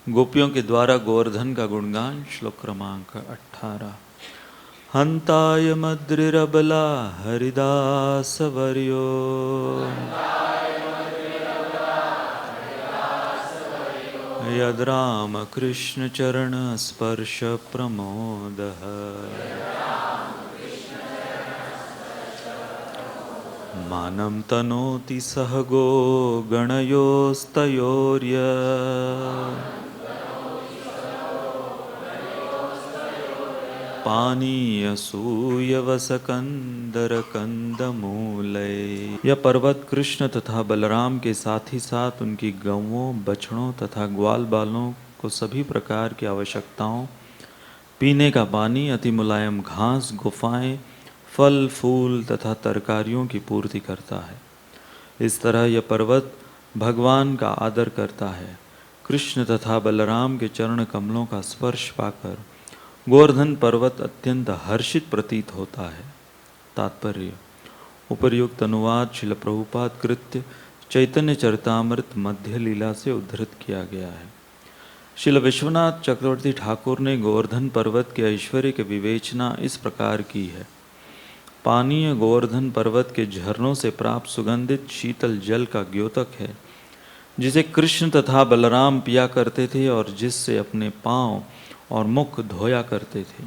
गोपियों के द्वारा गोवर्धन का गुणगान। श्लोक क्रमांक 18। हंताय मद्रिरबला हरिदास वर्यो यद राम कृष्ण चरण स्पर्श प्रमोदः मानं तनोति सहगो गणयोस्तयोर्य पानीयसूयवसकंदरकंदमूलय। यह पर्वत कृष्ण तथा बलराम के साथ ही साथ उनकी गौओं, बछड़ों तथा ग्वाल बालों को सभी प्रकार की आवश्यकताओं, पीने का पानी, अति मुलायम घास, गुफाएं, फल फूल तथा तरकारियों की पूर्ति करता है। इस तरह यह पर्वत भगवान का आदर करता है। कृष्ण तथा बलराम के चरण कमलों का स्पर्श पाकर गोवर्धन पर्वत अत्यंत हर्षित प्रतीत होता है। तात्पर्य: उपर्युक्त अनुवाद श्रील प्रभुपाद कृत्य चैतन्य चरितामृत मध्य लीला से उद्धृत किया गया है। श्रील विश्वनाथ चक्रवर्ती ठाकुर ने गोवर्धन पर्वत के ऐश्वर्य की विवेचना इस प्रकार की है। पानीय गोवर्धन पर्वत के झरनों से प्राप्त सुगंधित शीतल जल का द्योतक है, जिसे कृष्ण तथा बलराम पिया करते थे और जिससे अपने पांव और मुख धोया करते थे।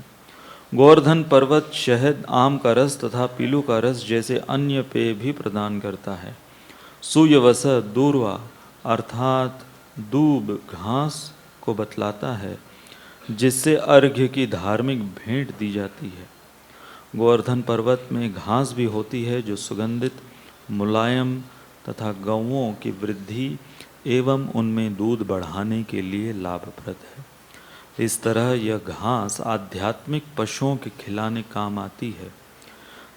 गोवर्धन पर्वत शहद, आम का रस तथा पीलू का रस जैसे अन्य पेय भी प्रदान करता है। सूयवस दूर्वा अर्थात दूब घास को बतलाता है, जिससे अर्घ्य की धार्मिक भेंट दी जाती है। गोवर्धन पर्वत में घास भी होती है जो सुगंधित, मुलायम तथा गौओं की वृद्धि एवं उनमें दूध बढ़ाने के लिए लाभप्रद है। इस तरह यह घास आध्यात्मिक पशुओं के खिलाने काम आती है।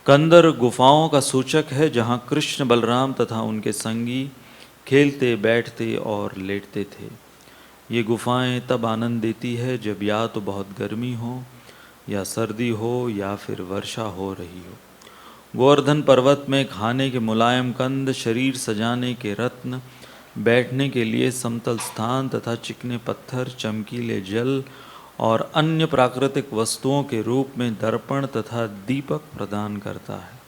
कंदर गुफाओं का सूचक है, जहाँ कृष्ण, बलराम तथा उनके संगी खेलते, बैठते और लेटते थे। ये गुफाएं तब आनंद देती है जब या तो बहुत गर्मी हो या सर्दी हो या फिर वर्षा हो रही हो। गोवर्धन पर्वत में खाने के मुलायम कंद, शरीर सजाने के रत्न, बैठने के लिए समतल स्थान तथा चिकने पत्थर, चमकीले जल और अन्य प्राकृतिक वस्तुओं के रूप में दर्पण तथा दीपक प्रदान करता है।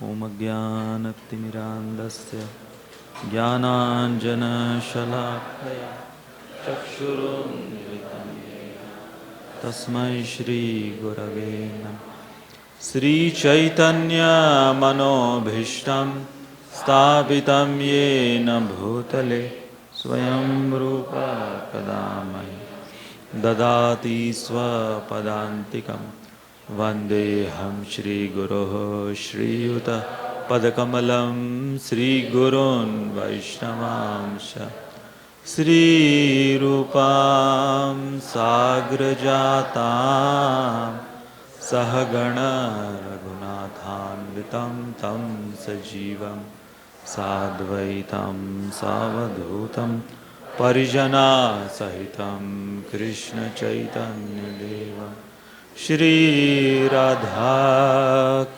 ओम अज्ञानतिमिरान्धस्य ज्ञानाञ्जनशलाकया चक्षुरुन्मिलितं येन तस्मै श्रीगुरवे नमः। श्रीचैतन्यमनोभीष्टं स्थापितं येन भूतले स्वयं रूपा कदा मह्यं ददाति स्वपदान्तिकं। वन्देऽहं श्रीगुरोः श्रीयुतः पदकमलं श्रीगुरोन् वैष्णवांश श्रीरूपां साग्रजातां सहगण रघुनाथान्वितं तं सजीवं साद्वैतं सावधूतं परिजनासहितं कृष्णचैतन्यदेवं श्रीराधा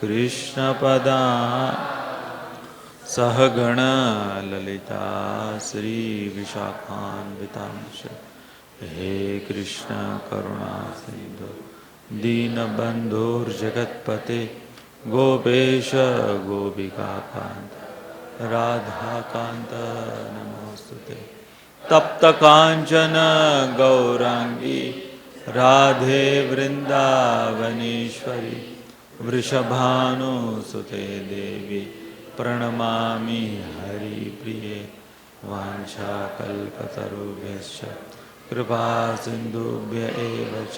कृष्णपदा सहगण ललिता श्रीविशाखान्वितांश। हे कृष्ण करुणा सिंधु दीनबन्धुर्जगत्पते गोपेश गोपिकाकान्त राधाकान्त नमोस्तुते। तप्त कांचन गौरांगी राधे वृंदावनेश्वरी वृषभानुसुते देवी प्रणमामि हरिप्रिये। वाञ्छाकल्पतरुभ्यश्च कृपा सिन्धुभ्य एव च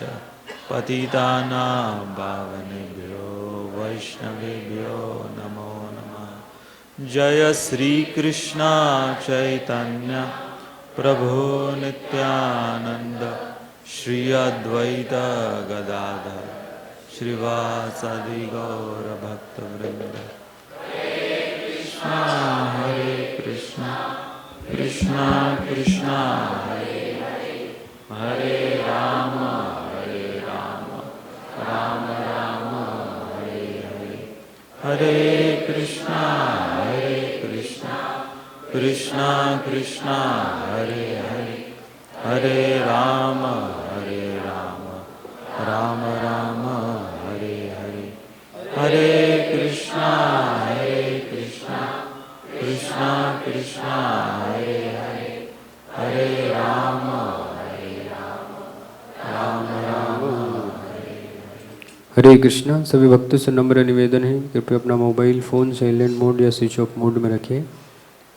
पतितानां पावनेभ्यो वैष्णवेभ्यो नमो नमः। जय श्री कृष्ण चैतन्य प्रभु नित्यानंद श्री अद्वैत गदाधर श्रीवासादि गौर भक्तवृंद। हरे कृष्णा कृष्णा कृष्णा हरे हरे, हरे राम राम राम हरे हरे, हरे कृष्णा कृष्णा कृष्णा हरे हरे, हरे राम राम राम हरे हरे, हरे कृष्णा कृष्णा कृष्णा हरे हरे, हरे राम राम राम हरे। हरे कृष्णा। सभी भक्तों से नम्र निवेदन है, कृपया अपना मोबाइल फ़ोन साइलेंट मोड या स्विच ऑफ मोड में रखें।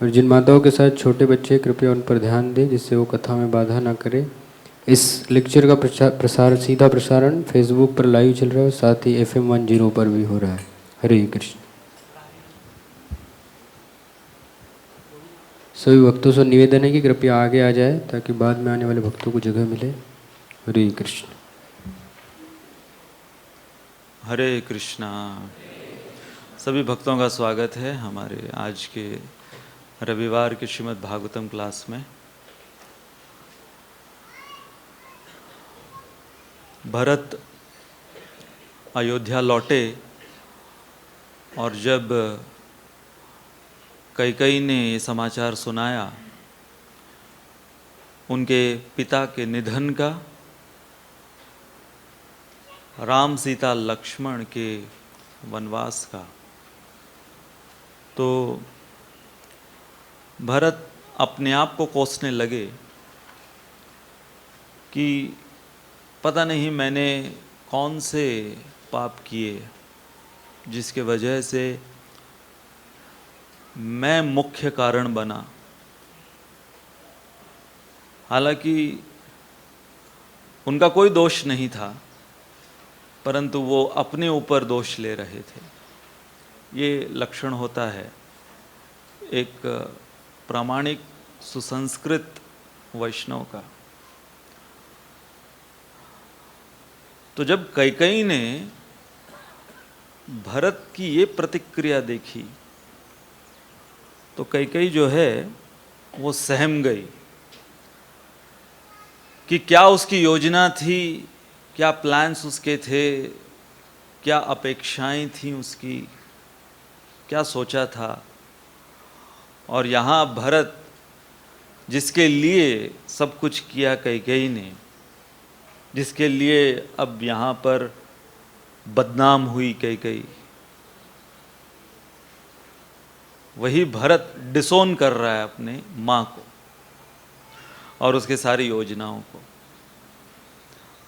और जिन माताओं के साथ छोटे बच्चे, कृपया उन पर ध्यान दें जिससे वो कथा में बाधा ना करें। इस लेक्चर का सीधा प्रसारण फेसबुक पर लाइव चल रहा है और साथ ही FM 10 पर भी हो रहा है। हरे कृष्ण। सभी भक्तों से निवेदन है कि कृपया आगे आ जाए ताकि बाद में आने वाले भक्तों को जगह मिले। हरे कृष्ण। हरे कृष्णा। सभी भक्तों का स्वागत है हमारे आज के रविवार के श्रीमद् भागवतम क्लास में। भरत अयोध्या लौटे और जब कैकेयी ने ये समाचार सुनाया उनके पिता के निधन का, राम सीता लक्ष्मण के वनवास का, तो भरत अपने आप को कोसने लगे कि पता नहीं मैंने कौन से पाप किए जिसके वजह से मैं मुख्य कारण बना। हालांकि उनका कोई दोष नहीं था, परंतु वो अपने ऊपर दोष ले रहे थे। ये लक्षण होता है एक प्रामाणिक सुसंस्कृत वैष्णव का। तो जब कैकेयी ने भरत की ये प्रतिक्रिया देखी तो कैकेयी जो है वो सहम गई कि क्या उसकी योजना थी, क्या प्लान्स उसके थे, क्या अपेक्षाएं थीं उसकी, क्या सोचा था। और यहाँ भरत जिसके लिए सब कुछ किया कैकेयी ने, जिसके लिए अब यहाँ पर बदनाम हुई कैकेयी, वही भरत डिसोन कर रहा है अपने माँ को और उसके सारी योजनाओं को।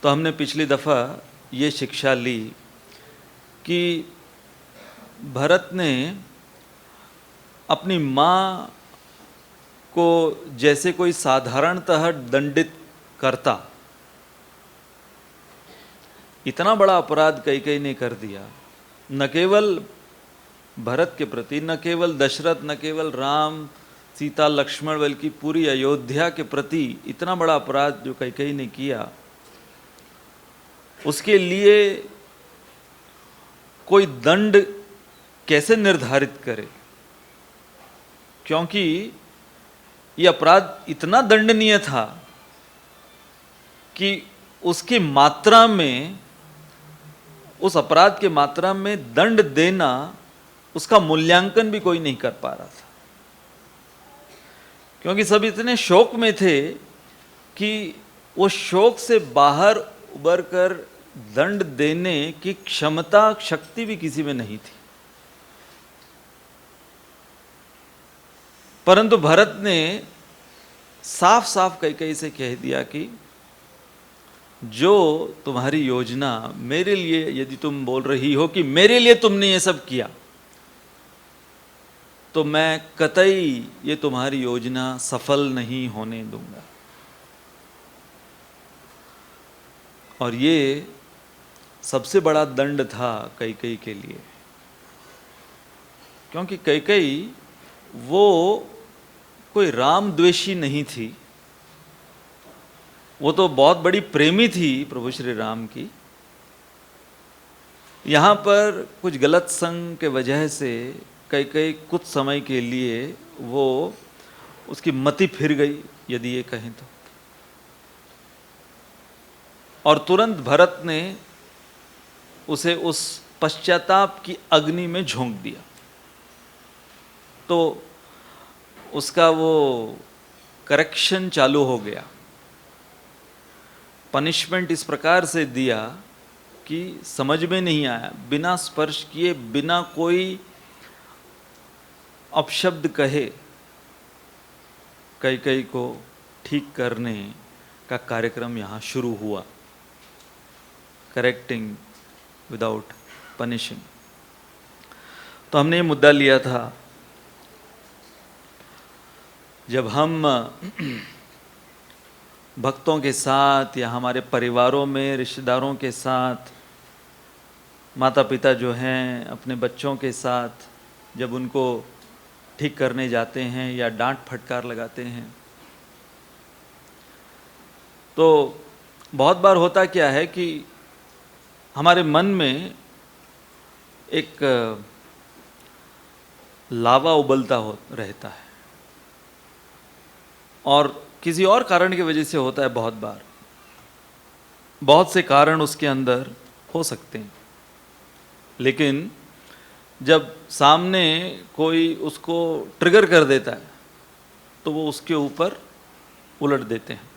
तो हमने पिछली दफ़ा ये शिक्षा ली कि भरत ने अपनी माँ को जैसे कोई साधारणतः दंडित करता, इतना बड़ा अपराध कैकेयी ने कर दिया। न केवल भरत के प्रति, न केवल दशरथ, न केवल राम सीता लक्ष्मण, बल्कि पूरी अयोध्या के प्रति इतना बड़ा अपराध जो कैकेयी ने किया, उसके लिए कोई दंड कैसे निर्धारित करे, क्योंकि ये अपराध इतना दंडनीय था कि उसकी मात्रा में, उस अपराध के मात्रा में दंड देना, उसका मूल्यांकन भी कोई नहीं कर पा रहा था, क्योंकि सब इतने शोक में थे कि वो शोक से बाहर उबर कर दंड देने की क्षमता, शक्ति भी किसी में नहीं थी। परंतु भरत ने साफ साफ कैकेयी से कह दिया कि जो तुम्हारी योजना मेरे लिए, यदि तुम बोल रही हो कि मेरे लिए तुमने ये सब किया, तो मैं कतई ये तुम्हारी योजना सफल नहीं होने दूंगा। और ये सबसे बड़ा दंड था कैकेयी के लिए, क्योंकि कैकेयी वो कोई राम द्वेषी नहीं थी, वो तो बहुत बड़ी प्रेमी थी प्रभु श्री राम की। यहाँ पर कुछ गलत संग के वजह से कैकेयी कुछ समय के लिए वो उसकी मति फिर गई, यदि ये कहें तो। और तुरंत भरत ने उसे उस पश्चाताप की अग्नि में झोंक दिया। तो उसका वो करेक्शन चालू हो गया। पनिशमेंट इस प्रकार से दिया कि समझ में नहीं आया, बिना स्पर्श किए, बिना कोई अपशब्द कहे कई को ठीक करने का कार्यक्रम यहाँ शुरू हुआ, करेक्टिंग विदाउट पनिशिंग। तो हमने ये मुद्दा लिया था जब हम भक्तों के साथ या हमारे परिवारों में रिश्तेदारों के साथ, माता पिता जो हैं अपने बच्चों के साथ जब उनको ठीक करने जाते हैं या डांट फटकार लगाते हैं, तो बहुत बार होता क्या है कि हमारे मन में एक लावा उबलता रहता है, और किसी और कारण की वजह से होता है। बहुत बार बहुत से कारण उसके अंदर हो सकते हैं, लेकिन जब सामने कोई उसको ट्रिगर कर देता है तो वो उसके ऊपर उलट देते हैं।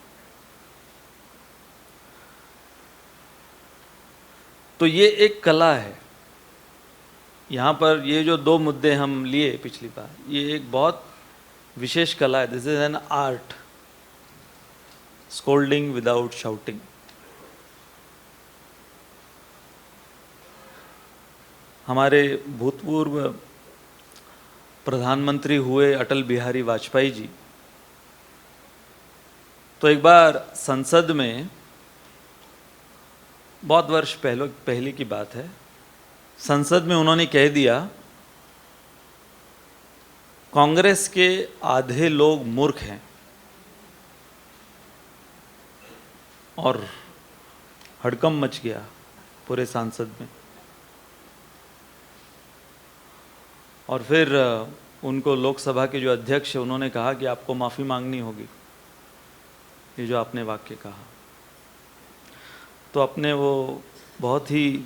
तो ये एक कला है। यहाँ पर ये जो दो मुद्दे हम लिए पिछली बार, ये एक बहुत विशेष कला है। This is an art, scolding without shouting. हमारे भूतपूर्व प्रधानमंत्री हुए अटल बिहारी वाजपेयी जी, तो एक बार संसद में, बहुत वर्ष पहले की बात है, संसद में उन्होंने कह दिया कांग्रेस के आधे लोग मूर्ख हैं, और हड़कंप मच गया पूरे संसद में। और फिर उनको लोकसभा के जो अध्यक्ष है उन्होंने कहा कि आपको माफ़ी मांगनी होगी, ये जो आपने वाक्य कहा। तो अपने वो बहुत ही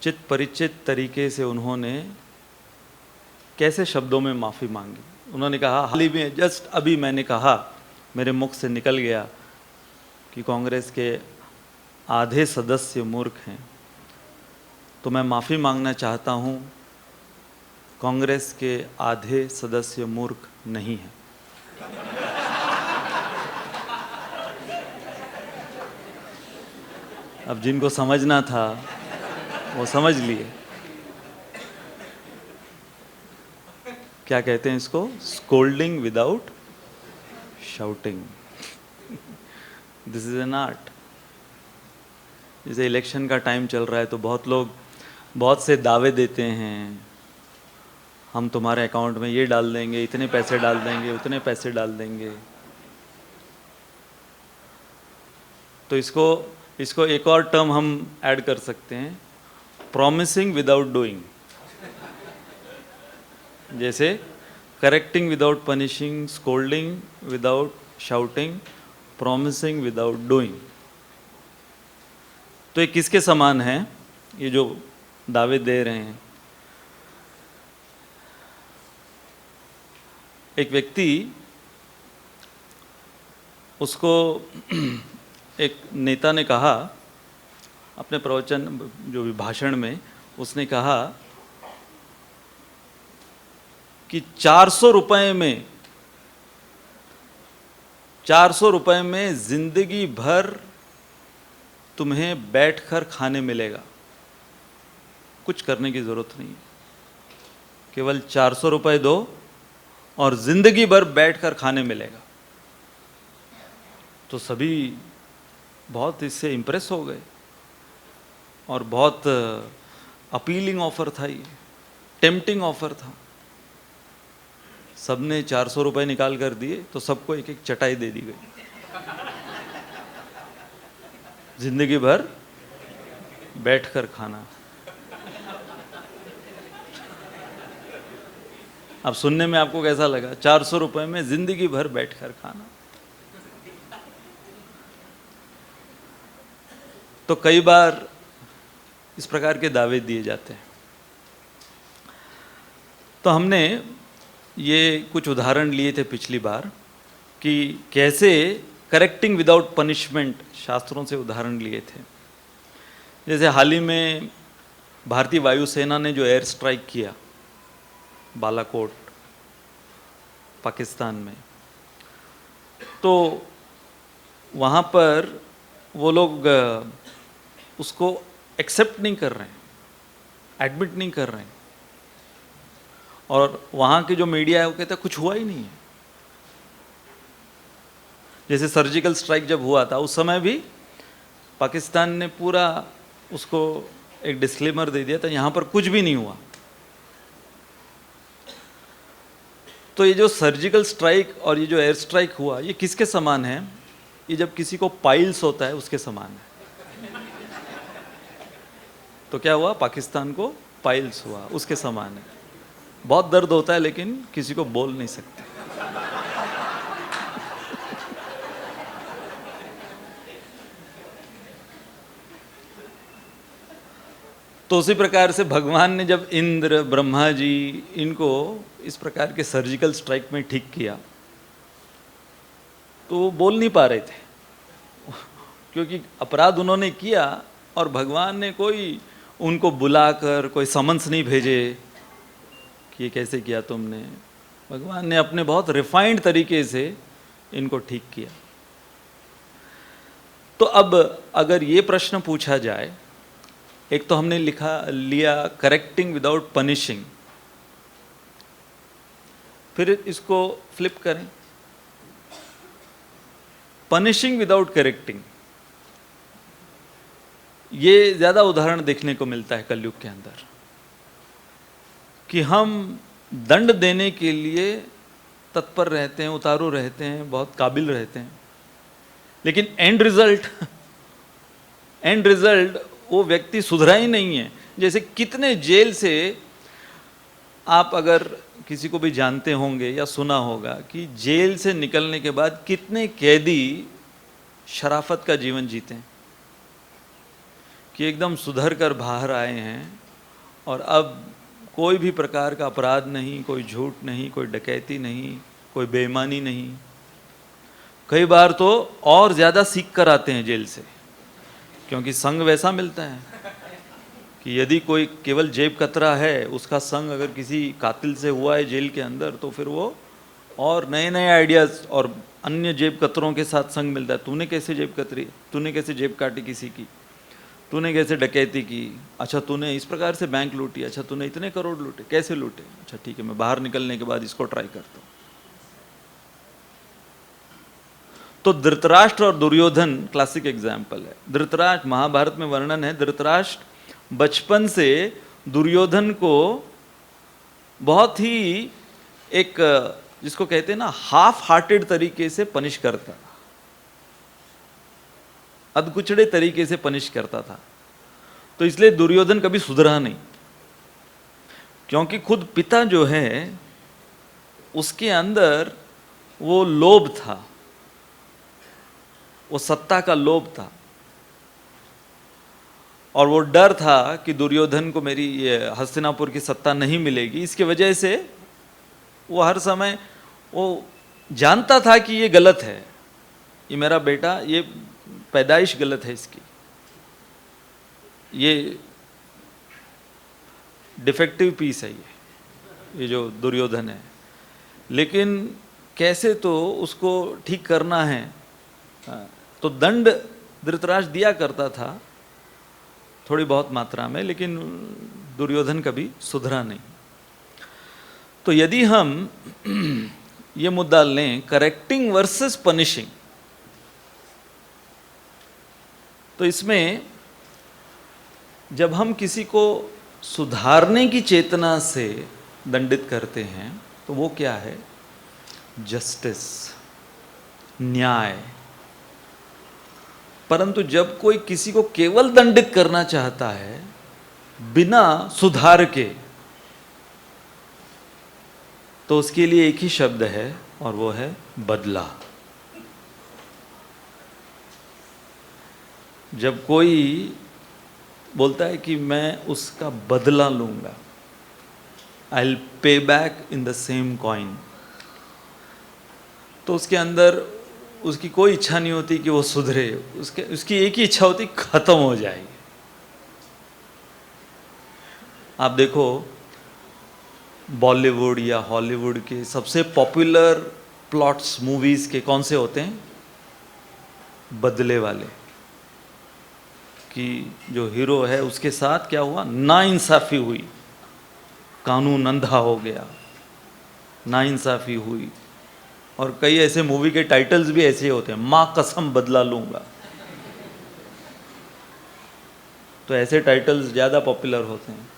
चित परिचित तरीके से उन्होंने कैसे शब्दों में माफ़ी मांगी। उन्होंने कहा, हाल ही में जस्ट अभी मैंने कहा, मेरे मुख से निकल गया कि कांग्रेस के आधे सदस्य मूर्ख हैं, तो मैं माफ़ी मांगना चाहता हूँ, कांग्रेस के आधे सदस्य मूर्ख नहीं हैं। अब जिनको समझना था वो समझ लिए। क्या कहते हैं इसको? Scolding without shouting. This is an art. जैसे इलेक्शन का टाइम चल रहा है तो बहुत लोग बहुत से दावे देते हैं, हम तुम्हारे अकाउंट में ये डाल देंगे, इतने पैसे डाल देंगे, उतने पैसे डाल देंगे। तो इसको एक और टर्म हम ऐड कर सकते हैं, प्रॉमिसिंग विदाउट डूइंग। जैसे correcting without punishing, scolding without shouting, promising without doing. तो ये किसके समान है, ये जो दावे दे रहे हैं? एक व्यक्ति, उसको एक नेता ने कहा अपने प्रवचन, जो भी भाषण में, उसने कहा कि 400 रुपए में जिंदगी भर तुम्हें बैठकर खाने मिलेगा, कुछ करने की जरूरत नहीं, केवल 400 रुपए दो और जिंदगी भर बैठकर खाने मिलेगा। तो सभी बहुत इससे इम्प्रेस हो गए, और बहुत अपीलिंग ऑफर था, ये टेम्पटिंग ऑफर था। सबने 400 रुपए निकाल कर दिए, तो सबको एक एक चटाई दे दी गई, जिंदगी भर बैठकर खाना। अब सुनने में आपको कैसा लगा? 400 रुपए में जिंदगी भर बैठकर खाना। तो कई बार इस प्रकार के दावे दिए जाते हैं। तो हमने ये कुछ उदाहरण लिए थे पिछली बार कि कैसे करेक्टिंग विदाउट पनिशमेंट शास्त्रों से उदाहरण लिए थे। जैसे हाल ही में भारतीय वायुसेना ने जो एयर स्ट्राइक किया बालाकोट पाकिस्तान में, तो वहाँ पर वो लोग उसको एक्सेप्ट नहीं कर रहे हैं, एडमिट नहीं कर रहे हैं, और वहाँ के जो मीडिया है वो कहता है कुछ हुआ ही नहीं है। जैसे सर्जिकल स्ट्राइक जब हुआ था उस समय भी पाकिस्तान ने पूरा उसको एक डिस्क्लेमर दे दिया था, यहाँ पर कुछ भी नहीं हुआ। तो ये जो सर्जिकल स्ट्राइक और ये जो एयर स्ट्राइक हुआ, ये किसके समान है? ये जब किसी को पाइल्स होता है उसके समान है। तो क्या हुआ? पाकिस्तान को पाइल्स हुआ, उसके समान है। बहुत दर्द होता है लेकिन किसी को बोल नहीं सकते। तो उसी प्रकार से भगवान ने जब इंद्र, ब्रह्मा जी इनको इस प्रकार के सर्जिकल स्ट्राइक में ठीक किया, तो वो बोल नहीं पा रहे थे क्योंकि अपराध उन्होंने किया और भगवान ने कोई उनको बुलाकर कोई समन्स नहीं भेजे कि ये कैसे किया तुमने। भगवान ने अपने बहुत रिफाइंड तरीके से इनको ठीक किया। तो अब अगर ये प्रश्न पूछा जाए, एक तो हमने लिया करेक्टिंग विदाउट पनिशिंग, फिर इसको फ्लिप करें, पनिशिंग विदाउट करेक्टिंग। ये ज्यादा उदाहरण देखने को मिलता है कलयुग के अंदर कि हम दंड देने के लिए तत्पर रहते हैं, उतारू रहते हैं, बहुत काबिल रहते हैं, लेकिन एंड रिजल्ट वो व्यक्ति सुधरा ही नहीं है। जैसे कितने जेल से आप अगर किसी को भी जानते होंगे या सुना होगा कि जेल से निकलने के बाद कितने कैदी शराफत का जीवन जीते हैं कि एकदम सुधर कर बाहर आए हैं और अब कोई भी प्रकार का अपराध नहीं, कोई झूठ नहीं, कोई डकैती नहीं, कोई बेईमानी नहीं। कई बार तो और ज़्यादा सीख कर आते हैं जेल से, क्योंकि संग वैसा मिलता है कि यदि कोई केवल जेब कतरा है, उसका संग अगर किसी कातिल से हुआ है जेल के अंदर, तो फिर वो और नए नए आइडियाज़ और अन्य जेब कतरों के साथ संग मिलता है। तूने कैसे जेब कतरी, तूने कैसे जेब काटी किसी की, तूने कैसे डकैती की, अच्छा तूने इस प्रकार से बैंक लूटी, अच्छा तूने इतने करोड़ लूटे, कैसे लूटे, अच्छा ठीक है मैं बाहर निकलने के बाद इसको ट्राई करता हूँ। तो धृतराष्ट्र और दुर्योधन क्लासिक एग्जाम्पल है। धृतराष्ट्र, महाभारत में वर्णन है, धृतराष्ट्र बचपन से दुर्योधन को बहुत ही एक जिसको कहते हैं ना हाफ हार्टेड तरीके से पनिश करता, अधकुचड़े तरीके से पनिश करता था। तो इसलिए दुर्योधन कभी सुधरा नहीं, क्योंकि खुद पिता जो है उसके अंदर वो लोभ था, वो सत्ता का लोभ था, और वो डर था कि दुर्योधन को मेरी ये हस्तिनापुर की सत्ता नहीं मिलेगी। इसकी वजह से वो हर समय वो जानता था कि ये गलत है, ये मेरा बेटा, ये पैदाइश गलत है इसकी, ये डिफेक्टिव पीस है ये जो दुर्योधन है। लेकिन कैसे तो उसको ठीक करना है, तो दंड धृतराष्ट्र दिया करता था थोड़ी बहुत मात्रा में, लेकिन दुर्योधन कभी सुधरा नहीं। तो यदि हम ये मुद्दा लें करेक्टिंग वर्सेस पनिशिंग, तो इसमें जब हम किसी को सुधारने की चेतना से दंडित करते हैं तो वो क्या है? जस्टिस, न्याय। परंतु जब कोई किसी को केवल दंडित करना चाहता है बिना सुधार के, तो उसके लिए एक ही शब्द है और वो है बदला। जब कोई बोलता है कि मैं उसका बदला लूंगा, I will pay back in the same coin, तो उसके अंदर उसकी कोई इच्छा नहीं होती कि वो सुधरे, उसकी एक ही इच्छा होती खत्म हो जाएगी। आप देखो बॉलीवुड या हॉलीवुड के सबसे पॉपुलर प्लॉट्स मूवीज के कौन से होते हैं? बदले वाले, कि जो हीरो है उसके साथ क्या हुआ, नाइंसाफी हुई, कानून अंधा हो गया, नाइंसाफी हुई। और कई ऐसे मूवी के टाइटल्स भी ऐसे होते हैं, माँ कसम बदला लूंगा। तो ऐसे टाइटल्स ज़्यादा पॉपुलर होते हैं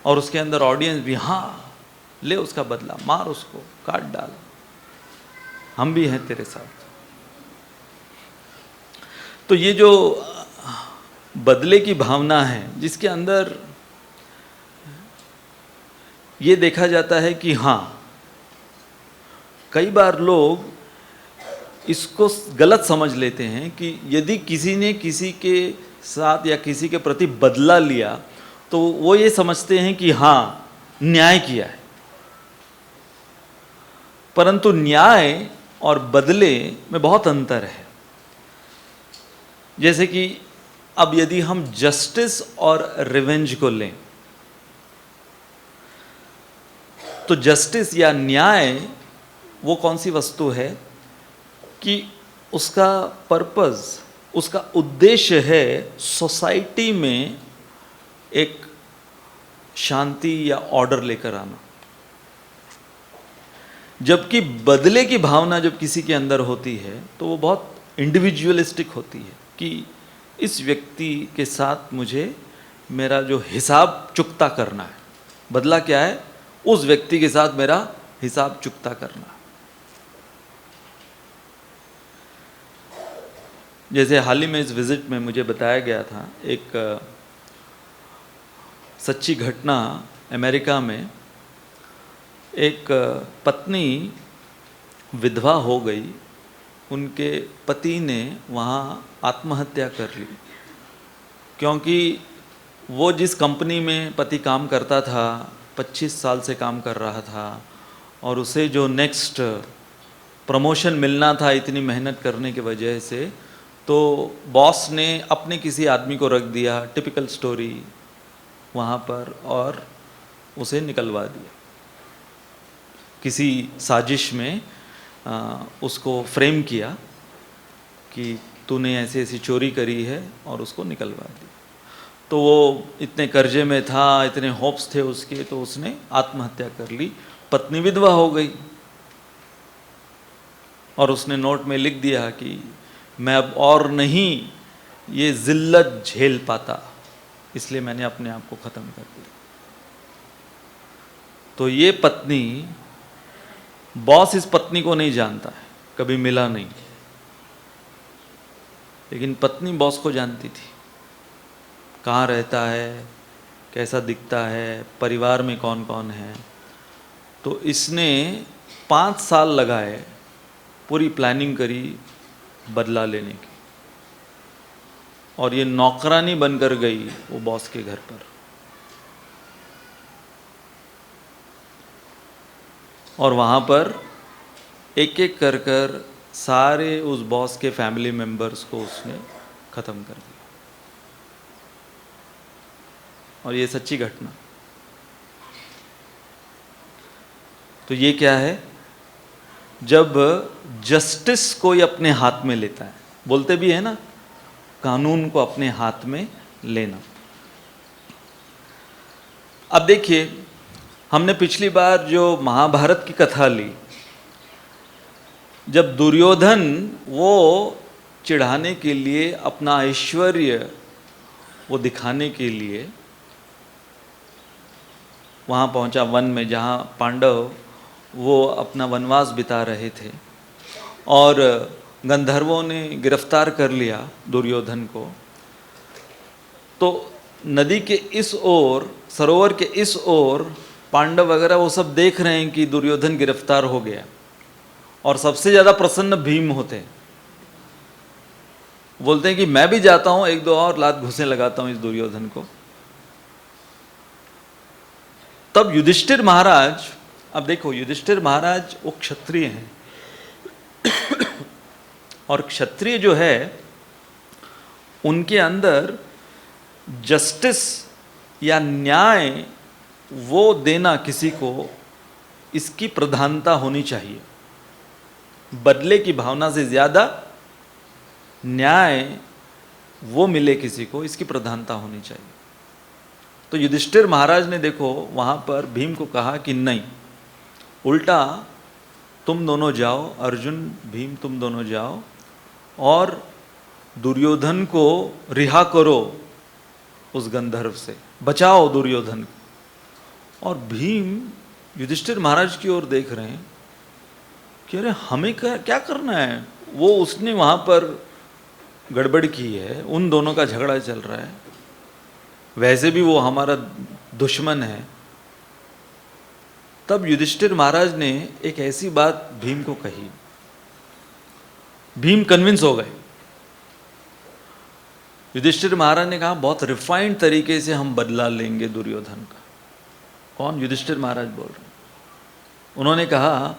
और उसके अंदर ऑडियंस भी, हाँ ले उसका बदला, मार उसको, काट डाल, हम भी हैं तेरे साथ। तो ये जो बदले की भावना है, जिसके अंदर ये देखा जाता है कि हाँ, कई बार लोग इसको गलत समझ लेते हैं कि यदि किसी ने किसी के साथ या किसी के प्रति बदला लिया तो वो ये समझते हैं कि हाँ न्याय किया है। परंतु न्याय और बदले में बहुत अंतर है। जैसे कि अब यदि हम जस्टिस और रिवेंज को लें, तो जस्टिस या न्याय वो कौन सी वस्तु है कि उसका पर्पस, उसका उद्देश्य है सोसाइटी में एक शांति या ऑर्डर लेकर आना। जबकि बदले की भावना जब किसी के अंदर होती है तो वो बहुत इंडिविजुअलिस्टिक होती है कि इस व्यक्ति के साथ मुझे मेरा जो हिसाब चुकता करना है। बदला क्या है? उस व्यक्ति के साथ मेरा हिसाब चुकता करना। जैसे हाल ही में इस विजिट में मुझे बताया गया था एक सच्ची घटना, अमेरिका में एक पत्नी विधवा हो गई, उनके पति ने वहाँ आत्महत्या कर ली, क्योंकि वो जिस कंपनी में पति काम करता था, 25 साल से काम कर रहा था, और उसे जो नेक्स्ट प्रमोशन मिलना था इतनी मेहनत करने की वजह से, तो बॉस ने अपने किसी आदमी को रख दिया, टिपिकल स्टोरी वहाँ पर, और उसे निकलवा दिया। किसी साजिश में उसको फ्रेम किया कि तूने ऐसी ऐसी चोरी करी है, और उसको निकलवा दिया। तो वो इतने कर्जे में था, इतने होप्स थे उसके, तो उसने आत्महत्या कर ली। पत्नी विधवा हो गई और उसने नोट में लिख दिया कि मैं अब और नहीं ये जिल्लत झेल पाता, इसलिए मैंने अपने आप को ख़त्म कर दिया। तो ये पत्नी, बॉस इस पत्नी को नहीं जानता है, कभी मिला नहीं, लेकिन पत्नी बॉस को जानती थी, कहाँ रहता है, कैसा दिखता है, परिवार में कौन कौन है। तो इसने 5 साल लगाए, पूरी प्लानिंग करी बदला लेने की, और ये नौकरानी बनकर गई वो बॉस के घर पर। और वहाँ पर एक एक कर कर सारे उस बॉस के फैमिली मेंबर्स को उसने ख़त्म कर दिया। और ये सच्ची घटना। तो ये क्या है? जब जस्टिस कोई अपने हाथ में लेता है, बोलते भी है ना, कानून को अपने हाथ में लेना। अब देखिए, हमने पिछली बार जो महाभारत की कथा ली, जब दुर्योधन वो चिढ़ाने के लिए, अपना ऐश्वर्य वो दिखाने के लिए वहाँ पहुँचा वन में, जहाँ पांडव वो अपना वनवास बिता रहे थे, और गंधर्वों ने गिरफ्तार कर लिया दुर्योधन को। तो नदी के इस ओर, सरोवर के इस ओर पांडव वगैरह वो सब देख रहे हैं कि दुर्योधन गिरफ्तार हो गया, और सबसे ज़्यादा प्रसन्न भीम होते हैं। बोलते हैं कि मैं भी जाता हूँ, 1-2 और लात घुसे लगाता हूँ इस दुर्योधन को। तब युधिष्ठिर महाराज, अब देखो युधिष्ठिर महाराज वो क्षत्रिय हैं और क्षत्रिय जो है उनके अंदर जस्टिस या न्याय वो देना किसी को, इसकी प्रधानता होनी चाहिए। बदले की भावना से ज्यादा न्याय वो मिले किसी को, इसकी प्रधानता होनी चाहिए। तो युधिष्ठिर महाराज ने देखो वहां पर भीम को कहा कि नहीं, उल्टा तुम दोनों जाओ, अर्जुन भीम तुम दोनों जाओ और दुर्योधन को रिहा करो, उस गंधर्व से बचाओ दुर्योधन को। और भीम युधिष्ठिर महाराज की ओर देख रहे हैं कि अरे हमें क्या करना है, वो उसने वहां पर गड़बड़ की है, उन दोनों का झगड़ा चल रहा है, वैसे भी वो हमारा दुश्मन है। तब युधिष्ठिर महाराज ने एक ऐसी बात भीम को कही, भीम कन्विंस हो गए। युधिष्ठिर महाराज ने कहा बहुत रिफाइंड तरीके से हम बदला लेंगे दुर्योधन का। कौन? युधिष्ठिर महाराज बोल रहे हैं। उन्होंने कहा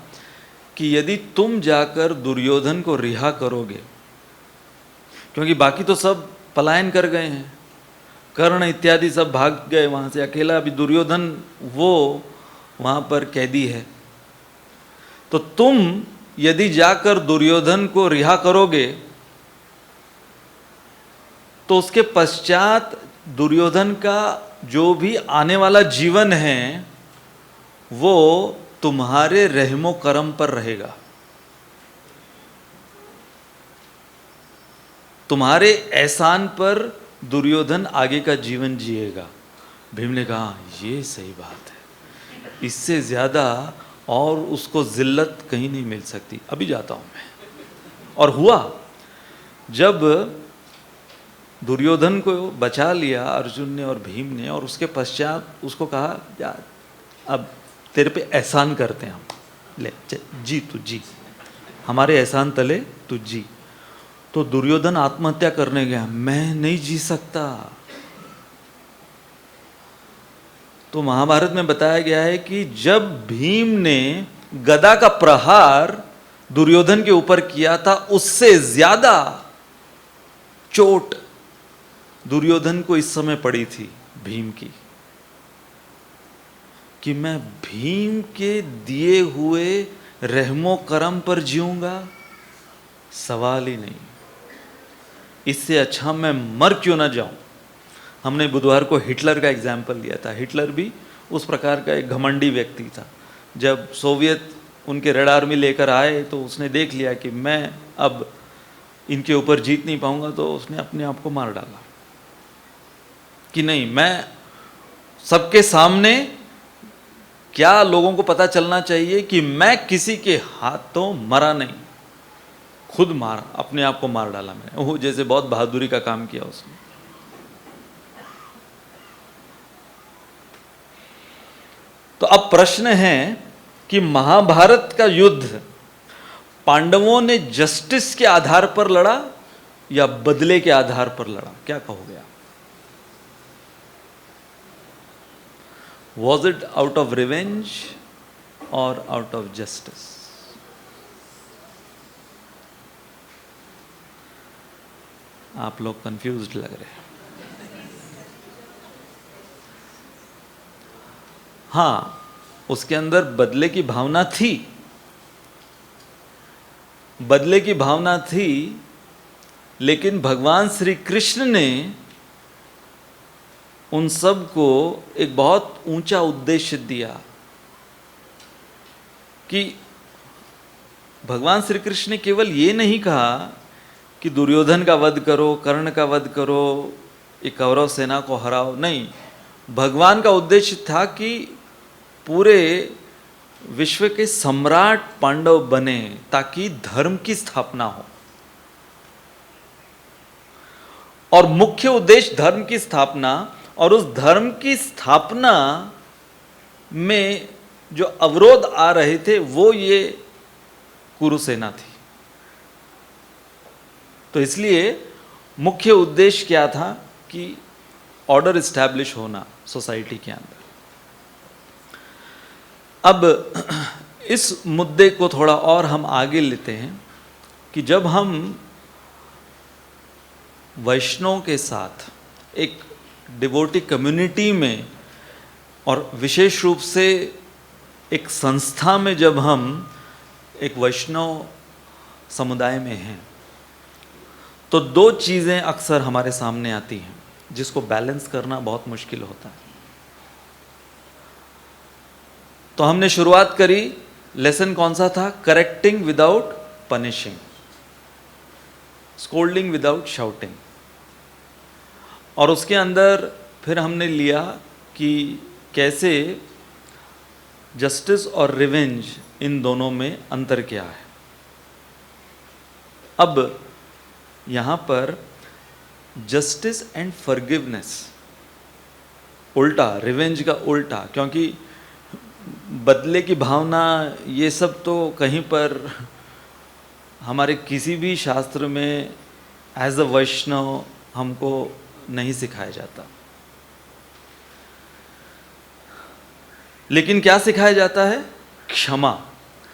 कि यदि तुम जाकर दुर्योधन को रिहा करोगे, क्योंकि बाकी तो सब पलायन कर गए हैं, कर्ण इत्यादि सब भाग गए वहां से, अकेला अभी दुर्योधन वो वहां पर कैदी है, तो तुम यदि जाकर दुर्योधन को रिहा करोगे तो उसके पश्चात दुर्योधन का जो भी आने वाला जीवन है वो तुम्हारे रहमो करम पर रहेगा, तुम्हारे एहसान पर दुर्योधन आगे का जीवन जिएगा। भीम ने कहा ये सही बात है, इससे ज्यादा और उसको जिल्लत कहीं नहीं मिल सकती, अभी जाता हूं मैं। और हुआ, जब दुर्योधन को बचा लिया अर्जुन ने और भीम ने, और उसके पश्चात उसको कहा यार अब तेरे पे एहसान करते हैं हम, ले जी तू जी, हमारे एहसान तले तू जी। तो दुर्योधन आत्महत्या करने गया, मैं नहीं जी सकता। तो महाभारत में बताया गया है कि जब भीम ने गदा का प्रहार दुर्योधन के ऊपर किया था, उससे ज्यादा चोट दुर्योधन को इस समय पड़ी थी भीम की, कि मैं भीम के दिए हुए रहमो करम पर जीऊंगा, सवाल ही नहीं, इससे अच्छा मैं मर क्यों ना जाऊं। हमने बुधवार को हिटलर का एग्जाम्पल लिया था। हिटलर भी उस प्रकार का एक घमंडी व्यक्ति था। जब सोवियत उनके रेड आर्मी लेकर आए तो उसने देख लिया कि मैं अब इनके ऊपर जीत नहीं पाऊंगा, तो उसने अपने आप को मार डाला कि नहीं, मैं सबके सामने, क्या लोगों को पता चलना चाहिए कि मैं किसी के हाथों मरा नहीं, खुद मारा, अपने आप को मार डाला मैंने। वो जैसे बहुत बहादुरी का काम किया उसने। तो अब प्रश्न है कि महाभारत का युद्ध पांडवों ने जस्टिस के आधार पर लड़ा या बदले के आधार पर लड़ा? क्या कहोगे आप? Was it out of revenge or out of justice? आप लोग कंफ्यूज्ड लग रहे हैं। हाँ, उसके अंदर बदले की भावना थी, बदले की भावना थी, लेकिन भगवान श्री कृष्ण ने उन सब को एक बहुत ऊंचा उद्देश्य दिया कि भगवान श्री कृष्ण ने केवल ये नहीं कहा कि दुर्योधन का वध करो, कर्ण का वध करो, एक कौरव सेना को हराओ। नहीं, भगवान का उद्देश्य था कि पूरे विश्व के सम्राट पांडव बने ताकि धर्म की स्थापना हो। और मुख्य उद्देश्य धर्म की स्थापना, और उस धर्म की स्थापना में जो अवरोध आ रहे थे वो ये कुरुसेना थी। तो इसलिए मुख्य उद्देश्य क्या था कि ऑर्डर इस्टेब्लिश होना सोसाइटी के अंदर। अब इस मुद्दे को थोड़ा और हम आगे लेते हैं कि जब हम वैष्णव के साथ एक डिवोटी कम्युनिटी में और विशेष रूप से एक संस्था में जब हम एक वैष्णव समुदाय में हैं, तो दो चीज़ें अक्सर हमारे सामने आती हैं जिसको बैलेंस करना बहुत मुश्किल होता है। तो हमने शुरुआत करी, लेसन कौन सा था? Correcting without punishing, scolding without shouting. और उसके अंदर फिर हमने लिया कि कैसे जस्टिस और रिवेंज, इन दोनों में अंतर क्या है। अब यहाँ पर जस्टिस एंड फॉरगिवनेस, उल्टा, रिवेंज का उल्टा, क्योंकि बदले की भावना ये सब तो कहीं पर हमारे किसी भी शास्त्र में एज अ वैष्णव हमको नहीं सिखाया जाता। लेकिन क्या सिखाया जाता है? क्षमा।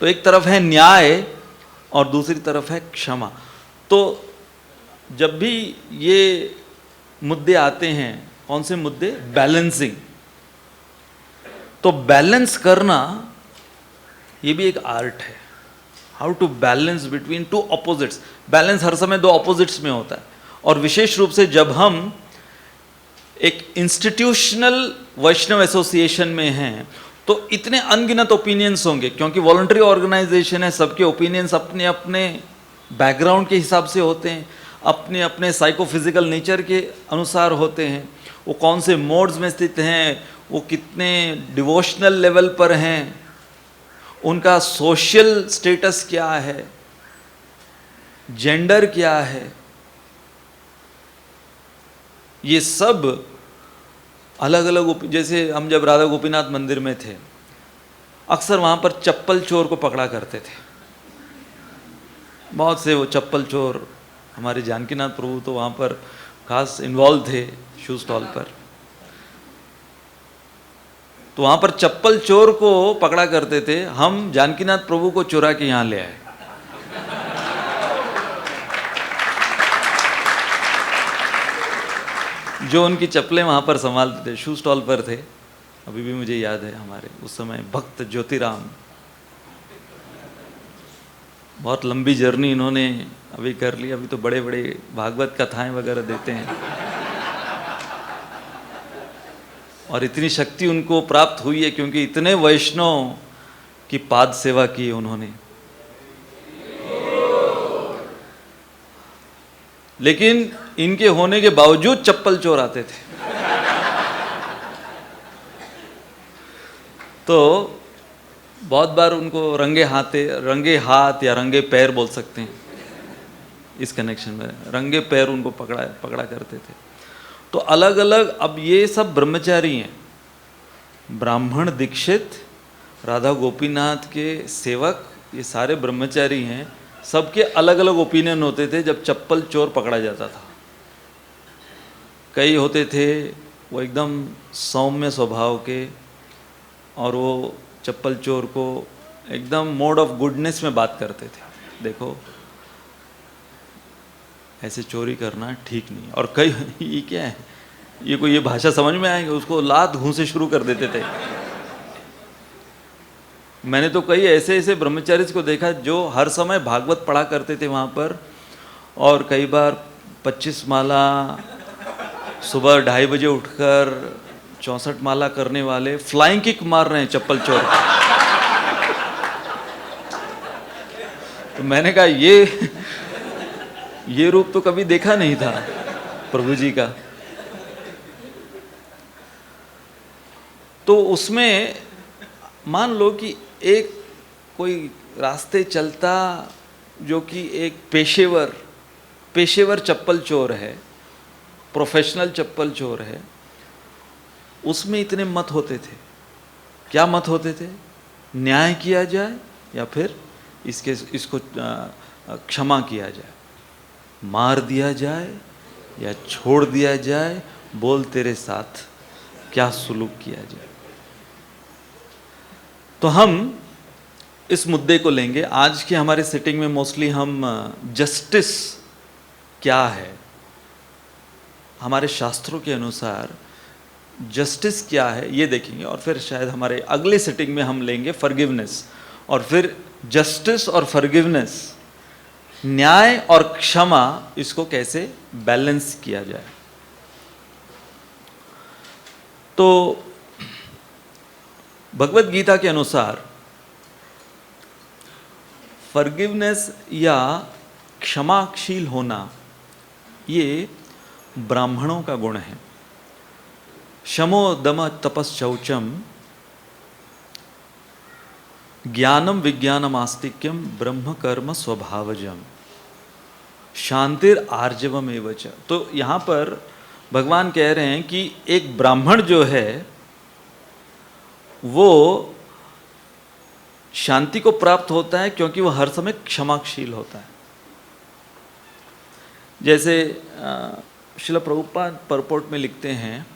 तो एक तरफ है न्याय और दूसरी तरफ है क्षमा। तो जब भी ये मुद्दे आते हैं, कौन से मुद्दे? बैलेंसिंग। तो बैलेंस करना ये भी एक आर्ट है। How to balance between two opposites. Balance हर समय दो ऑपोजिट्स में होता है, और विशेष रूप से जब हम एक इंस्टीट्यूशनल वैष्णव एसोसिएशन में हैं तो इतने अनगिनत ओपिनियंस होंगे, क्योंकि वॉलंटरी ऑर्गेनाइजेशन है, सबके ओपिनियंस अपने अपने बैकग्राउंड के हिसाब से होते हैं, अपने अपने साइकोफिजिकल नेचर के अनुसार होते हैं, वो कौन से मोड्स में स्थित हैं, वो कितने डिवोशनल लेवल पर हैं, उनका सोशल स्टेटस क्या है, जेंडर क्या है, ये सब अलग अलग। जैसे हम जब राधा गोपीनाथ मंदिर में थे, अक्सर वहाँ पर चप्पल चोर को पकड़ा करते थे। बहुत से वो चप्पल चोर, हमारे जानकीनाथ प्रभु तो वहाँ पर खास इन्वॉल्व थे शू स्टॉल पर। तो वहाँ पर चप्पल चोर को पकड़ा करते थे, हम जानकीनाथ प्रभु को चुरा के यहाँ ले आए। जो उनकी चप्पलें वहाँ पर संभालते थे, शू स्टॉल पर थे, अभी भी मुझे याद है, हमारे उस समय भक्त ज्योतिराम। बहुत लंबी जर्नी इन्होंने अभी कर ली, अभी तो बड़े बड़े भागवत कथाएं वगैरह देते हैं, और इतनी शक्ति उनको प्राप्त हुई है क्योंकि इतने वैष्णव की पाद सेवा की उन्होंने। लेकिन इनके होने के बावजूद चप्पल चोर आते थे। तो बहुत बार उनको रंगे हाथ या रंगे पैर बोल सकते हैं इस कनेक्शन में, रंगे पैर उनको पकड़ा करते थे। तो अलग अलग, अब ये सब ब्रह्मचारी हैं, ब्राह्मण दीक्षित, राधा गोपीनाथ के सेवक, ये सारे ब्रह्मचारी हैं। सबके अलग अलग ओपिनियन होते थे जब चप्पल चोर पकड़ा जाता था। कई होते थे वो एकदम सौम्य स्वभाव के, और वो चप्पल चोर को एकदम मोड ऑफ गुडनेस में बात करते थे, देखो ऐसे चोरी करना ठीक नहीं। और कई ये क्या है, ये कोई ये भाषा समझ में आएंगे, उसको लात घूंसे शुरू कर देते थे। मैंने तो कई ऐसे ऐसे ब्रह्मचारी को देखा जो हर समय भागवत पढ़ा करते थे वहाँ पर, और कई बार 25 माला सुबह 2:30 बजे उठकर 64 माला करने वाले फ्लाइंग किक मार रहे हैं चप्पल चोर। तो मैंने कहा ये रूप तो कभी देखा नहीं था प्रभु जी का। तो उसमें मान लो कि एक कोई रास्ते चलता जो कि एक पेशेवर चप्पल चोर है, प्रोफेशनल चप्पल चोर है, उसमें इतने मत होते थे। क्या मत होते थे? न्याय किया जाए या फिर इसको क्षमा किया जाए, मार दिया जाए या छोड़ दिया जाए, बोल तेरे साथ क्या सुलूक किया जाए। तो हम इस मुद्दे को लेंगे। आज की हमारे सिटिंग में मोस्टली हम जस्टिस क्या है, हमारे शास्त्रों के अनुसार जस्टिस क्या है ये देखेंगे, और फिर शायद हमारे अगले सिटिंग में हम लेंगे फॉरगिवनेस, और फिर जस्टिस और फॉरगिवनेस, न्याय और क्षमा, इसको कैसे बैलेंस किया जाए। तो भगवत गीता के अनुसार फॉरगिवनेस या क्षमाशील होना ये ब्राह्मणों का गुण है। शमो दम तपश्चौचम ज्ञानम विज्ञानम आस्तिक्यम ब्रह्म कर्म स्वभावजम शांतिर आर्जवम एवच। तो यहाँ पर भगवान कह रहे हैं कि एक ब्राह्मण जो है वो शांति को प्राप्त होता है क्योंकि वह हर समय क्षमाशील होता है। जैसे श्रील प्रभुपाद परपोर्ट में लिखते हैं,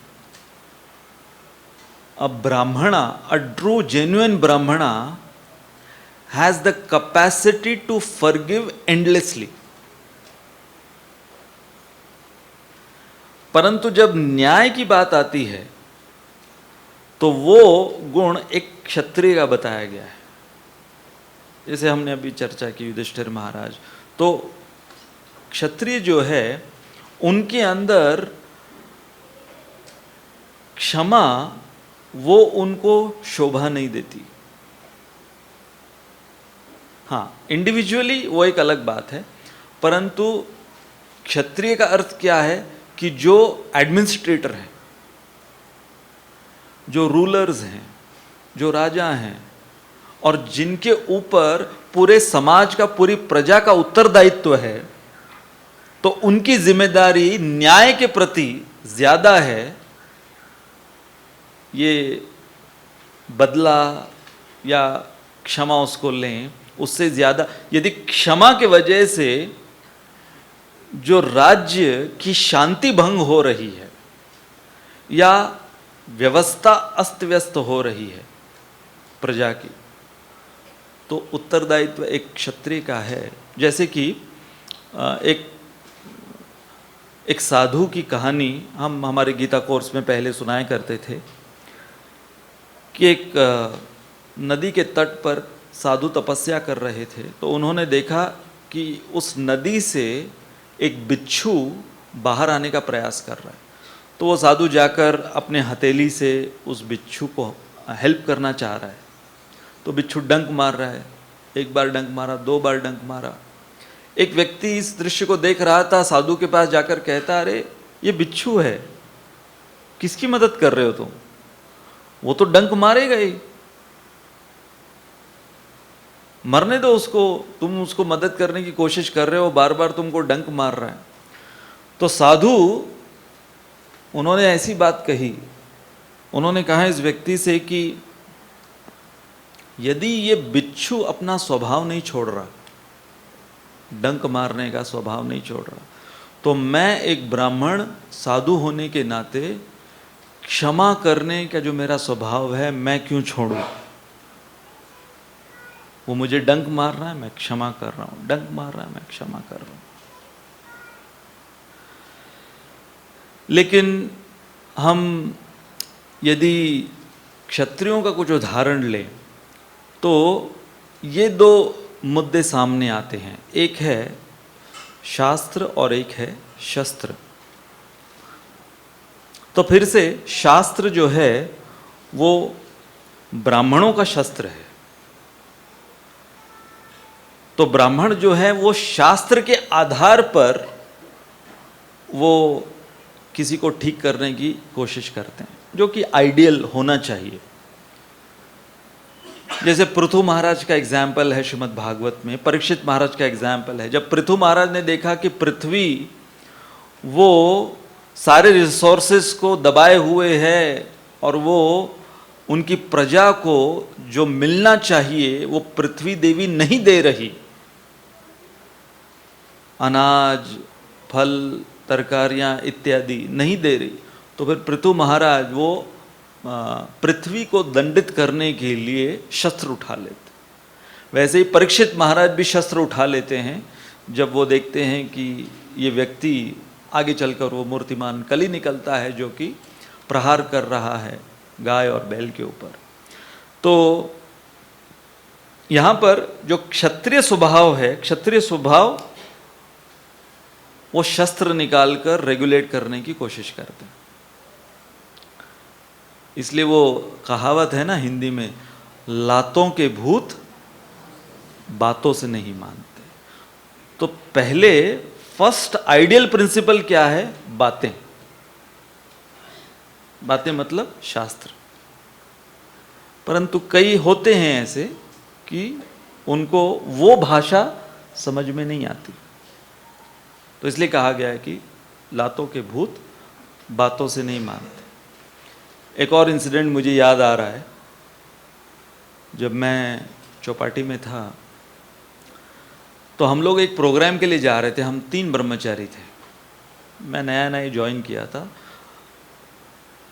a Brahmana, a true genuine Brahmana has the capacity to forgive endlessly. परंतु जब न्याय की बात आती है तो वो गुण एक क्षत्रिय का बताया गया है। जैसे हमने अभी चर्चा की युधिष्ठिर महाराज, तो क्षत्रिय जो है उनके अंदर क्षमा वो उनको शोभा नहीं देती। हाँ, इंडिविजुअली वो एक अलग बात है, परंतु क्षत्रिय का अर्थ क्या है कि जो एडमिनिस्ट्रेटर हैं, जो रूलर्स हैं, जो राजा हैं, और जिनके ऊपर पूरे समाज का, पूरी प्रजा का उत्तरदायित्व है, तो उनकी जिम्मेदारी न्याय के प्रति ज्यादा है। ये बदला या क्षमा उसको लें, उससे ज्यादा यदि क्षमा के वजह से जो राज्य की शांति भंग हो रही है या व्यवस्था अस्त व्यस्त हो रही है प्रजा की, तो उत्तरदायित्व एक क्षत्रिय का है। जैसे कि एक साधु की कहानी हम हमारे गीता कोर्स में पहले सुनाया करते थे कि एक नदी के तट पर साधु तपस्या कर रहे थे, तो उन्होंने देखा कि उस नदी से एक बिच्छू बाहर आने का प्रयास कर रहा है। तो वो साधु जाकर अपने हथेली से उस बिच्छू को हेल्प करना चाह रहा है। तो बिच्छू डंक मार रहा है, एक बार डंक मारा, दो बार डंक मारा। एक व्यक्ति इस दृश्य को देख रहा था, साधु के पास जाकर कहता, अरे ये बिच्छू है, किसकी मदद कर रहे हो तुम? वो तो डंक मारेगा ही, मरने दो उसको, तुम उसको मदद करने की कोशिश कर रहे हो, बार बार तुमको डंक मार रहा है। तो साधु उन्होंने ऐसी बात कही, उन्होंने कहा इस व्यक्ति से कि यदि ये बिच्छू अपना स्वभाव नहीं छोड़ रहा, डंक मारने का स्वभाव नहीं छोड़ रहा, तो मैं एक ब्राह्मण साधु होने के नाते क्षमा करने का जो मेरा स्वभाव है मैं क्यों छोड़ूं? वो मुझे डंक मार रहा है, मैं क्षमा कर रहा हूं, डंक मार रहा है, मैं क्षमा कर रहा हूं। लेकिन हम यदि क्षत्रियों का कुछ उदाहरण लें तो ये दो मुद्दे सामने आते हैं, एक है शास्त्र और एक है शस्त्र। तो फिर से शास्त्र जो है वो ब्राह्मणों का शस्त्र है। तो ब्राह्मण जो है वो शास्त्र के आधार पर वो किसी को ठीक करने की कोशिश करते हैं, जो कि आइडियल होना चाहिए। जैसे पृथु महाराज का एग्जाम्पल है श्रीमद् भागवत में, परीक्षित महाराज का एग्जाम्पल है। जब पृथु महाराज ने देखा कि पृथ्वी वो सारे रिसोर्सेस को दबाए हुए है और वो उनकी प्रजा को जो मिलना चाहिए वो पृथ्वी देवी नहीं दे रही, अनाज, फल, तरकारियां इत्यादि नहीं दे रही, तो फिर पृथु महाराज वो पृथ्वी को दंडित करने के लिए शस्त्र उठा लेते। वैसे ही परीक्षित महाराज भी शस्त्र उठा लेते हैं जब वो देखते हैं कि ये व्यक्ति आगे चलकर वो मूर्तिमान कली निकलता है जो कि प्रहार कर रहा है गाय और बैल के ऊपर। तो यहाँ पर जो क्षत्रिय स्वभाव है, क्षत्रिय स्वभाव वो शस्त्र निकालकर रेगुलेट करने की कोशिश करते हैं। इसलिए वो कहावत है ना हिंदी में, लातों के भूत बातों से नहीं मानते। तो पहले फर्स्ट आइडियल प्रिंसिपल क्या है? बातें। बातें मतलब शास्त्र। परंतु कई होते हैं ऐसे कि उनको वो भाषा समझ में नहीं आती, तो इसलिए कहा गया है कि लातों के भूत बातों से नहीं मानते। एक और इंसिडेंट मुझे याद आ रहा है। जब मैं चौपाटी में था तो हम लोग एक प्रोग्राम के लिए जा रहे थे। हम 3 ब्रह्मचारी थे। मैं नया नया ज्वाइन किया था।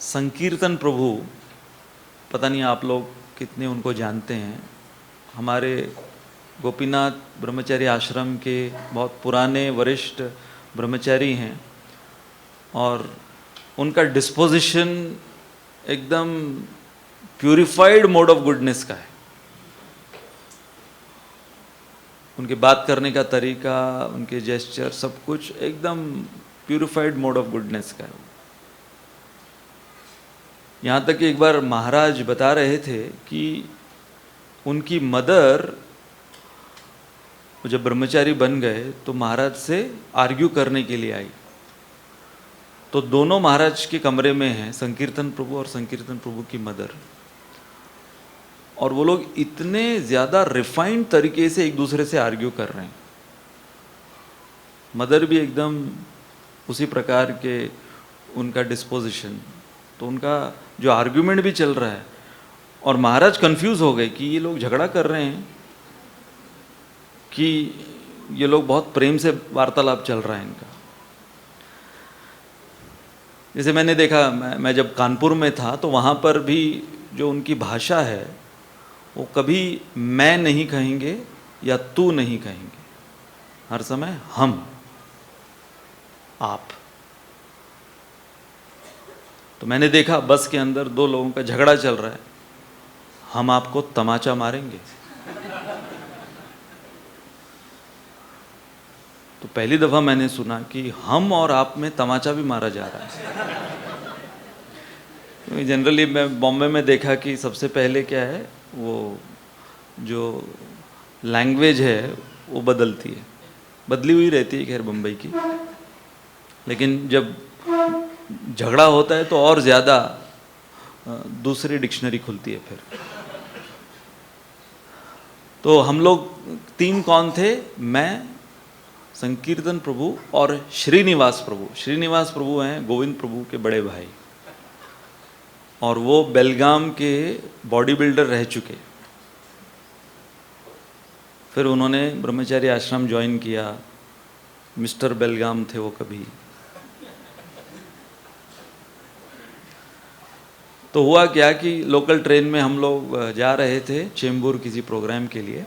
संकीर्तन प्रभु, पता नहीं आप लोग कितने उनको जानते हैं, हमारे गोपीनाथ ब्रह्मचारी आश्रम के बहुत पुराने वरिष्ठ ब्रह्मचारी हैं और उनका डिस्पोजिशन एकदम प्यूरिफाइड मोड ऑफ गुडनेस का है। उनके बात करने का तरीका, उनके जेस्चर, सब कुछ एकदम प्यूरिफाइड मोड ऑफ गुडनेस का है। यहाँ तक कि एक बार महाराज बता रहे थे कि उनकी मदर जब ब्रह्मचारी बन गए तो महाराज से आर्ग्यू करने के लिए आई। तो दोनों महाराज के कमरे में हैं, संकीर्तन प्रभु और संकीर्तन प्रभु की मदर, और वो लोग इतने ज़्यादा रिफाइंड तरीके से एक दूसरे से आर्ग्यू कर रहे हैं। मदर भी एकदम उसी प्रकार के उनका डिस्पोजिशन, तो उनका जो आर्ग्यूमेंट भी चल रहा है और महाराज कंफ्यूज हो गए कि ये लोग झगड़ा कर रहे हैं कि ये लोग बहुत प्रेम से वार्तालाप चल रहा है इनका। जैसे मैंने देखा, मैं जब कानपुर में था तो वहाँ पर भी जो उनकी भाषा है वो कभी मैं नहीं कहेंगे या तू नहीं कहेंगे, हर समय हम, आप। तो मैंने देखा बस के अंदर 2 लोगों का झगड़ा चल रहा है, हम आपको तमाचा मारेंगे। तो पहली दफा मैंने सुना कि हम और आप में तमाचा भी मारा जा रहा है। जनरली मैं बॉम्बे में देखा कि सबसे पहले क्या है, वो जो लैंग्वेज है वो बदलती है, बदली हुई रहती है खैर बम्बई की, लेकिन जब झगड़ा होता है तो और ज़्यादा दूसरी डिक्शनरी खुलती है फिर। तो हम लोग 3 कौन थे? मैं, संकीर्तन प्रभु और श्रीनिवास प्रभु। श्रीनिवास प्रभु हैं गोविंद प्रभु के बड़े भाई, और वो बेलगाम के बॉडी बिल्डर रह चुके। फिर उन्होंने ब्रह्मचारी आश्रम ज्वाइन किया। मिस्टर बेलगाम थे वो कभी। तो हुआ क्या कि लोकल ट्रेन में हम लोग जा रहे थे चेंबूर किसी प्रोग्राम के लिए।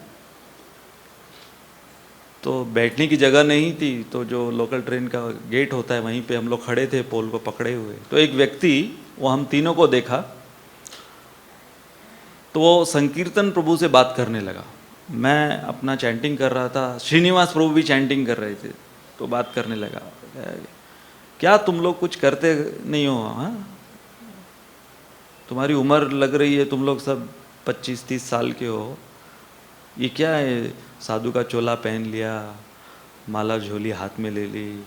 तो बैठने की जगह नहीं थी, तो जो लोकल ट्रेन का गेट होता है वहीं पे हम लोग खड़े थे पोल को पकड़े हुए। तो एक व्यक्ति, वो हम तीनों को देखा, तो वो संकीर्तन प्रभु से बात करने लगा। मैं अपना चैंटिंग कर रहा था, श्रीनिवास प्रभु भी चैंटिंग कर रहे थे, तो बात करने लगा, क्या तुम लोग कुछ करते नहीं हो? हाँ, तुम्हारी उम्र लग रही है, तुम लोग सब 25-30 साल के हो, ये क्या है? साधु का चोला पहन लिया, माला झोली हाथ में ले ली,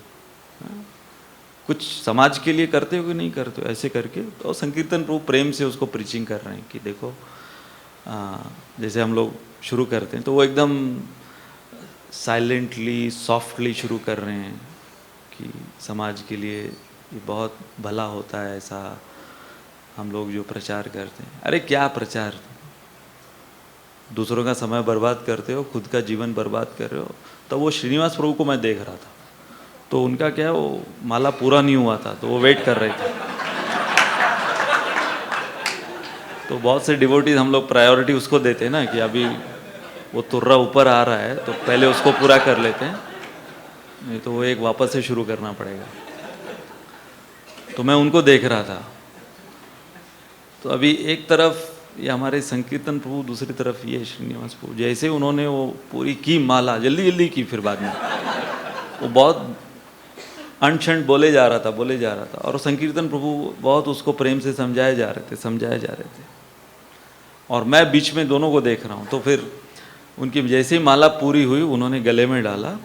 कुछ समाज के लिए करते हो कि नहीं करते हो? ऐसे करके तो संकीर्तन प्रभु प्रेम से उसको प्रीचिंग कर रहे हैं कि देखो, जैसे हम लोग शुरू करते हैं तो वो एकदम साइलेंटली सॉफ्टली शुरू कर रहे हैं कि समाज के लिए ये बहुत भला होता है, ऐसा हम लोग जो प्रचार करते हैं। अरे क्या प्रचार, दूसरों का समय बर्बाद करते हो, खुद का जीवन बर्बाद कर रहे हो। तो वो श्रीनिवास प्रभु को मैं देख रहा था, तो उनका क्या है, वो माला पूरा नहीं हुआ था, तो वो वेट कर रहे थे। तो बहुत से डिवोटीज हम लोग प्रायोरिटी उसको देते हैं ना कि अभी वो तुर्रा ऊपर आ रहा है तो पहले उसको पूरा कर लेते हैं, नहीं तो वो एक वापस से शुरू करना पड़ेगा। तो मैं उनको देख रहा था, तो अभी एक तरफ ये हमारे संकीर्तन प्रभु, दूसरी तरफ ये श्रीनिवास प्रभु, जैसे उन्होंने वो पूरी की माला जल्दी जल्दी की, फिर बाद में वो बहुत अनशंट बोले जा रहा था और संकीर्तन प्रभु बहुत उसको प्रेम से समझाए जा रहे थे और मैं बीच में दोनों को देख रहा हूँ। तो फिर उनकी जैसे ही माला पूरी हुई उन्होंने गले में डाला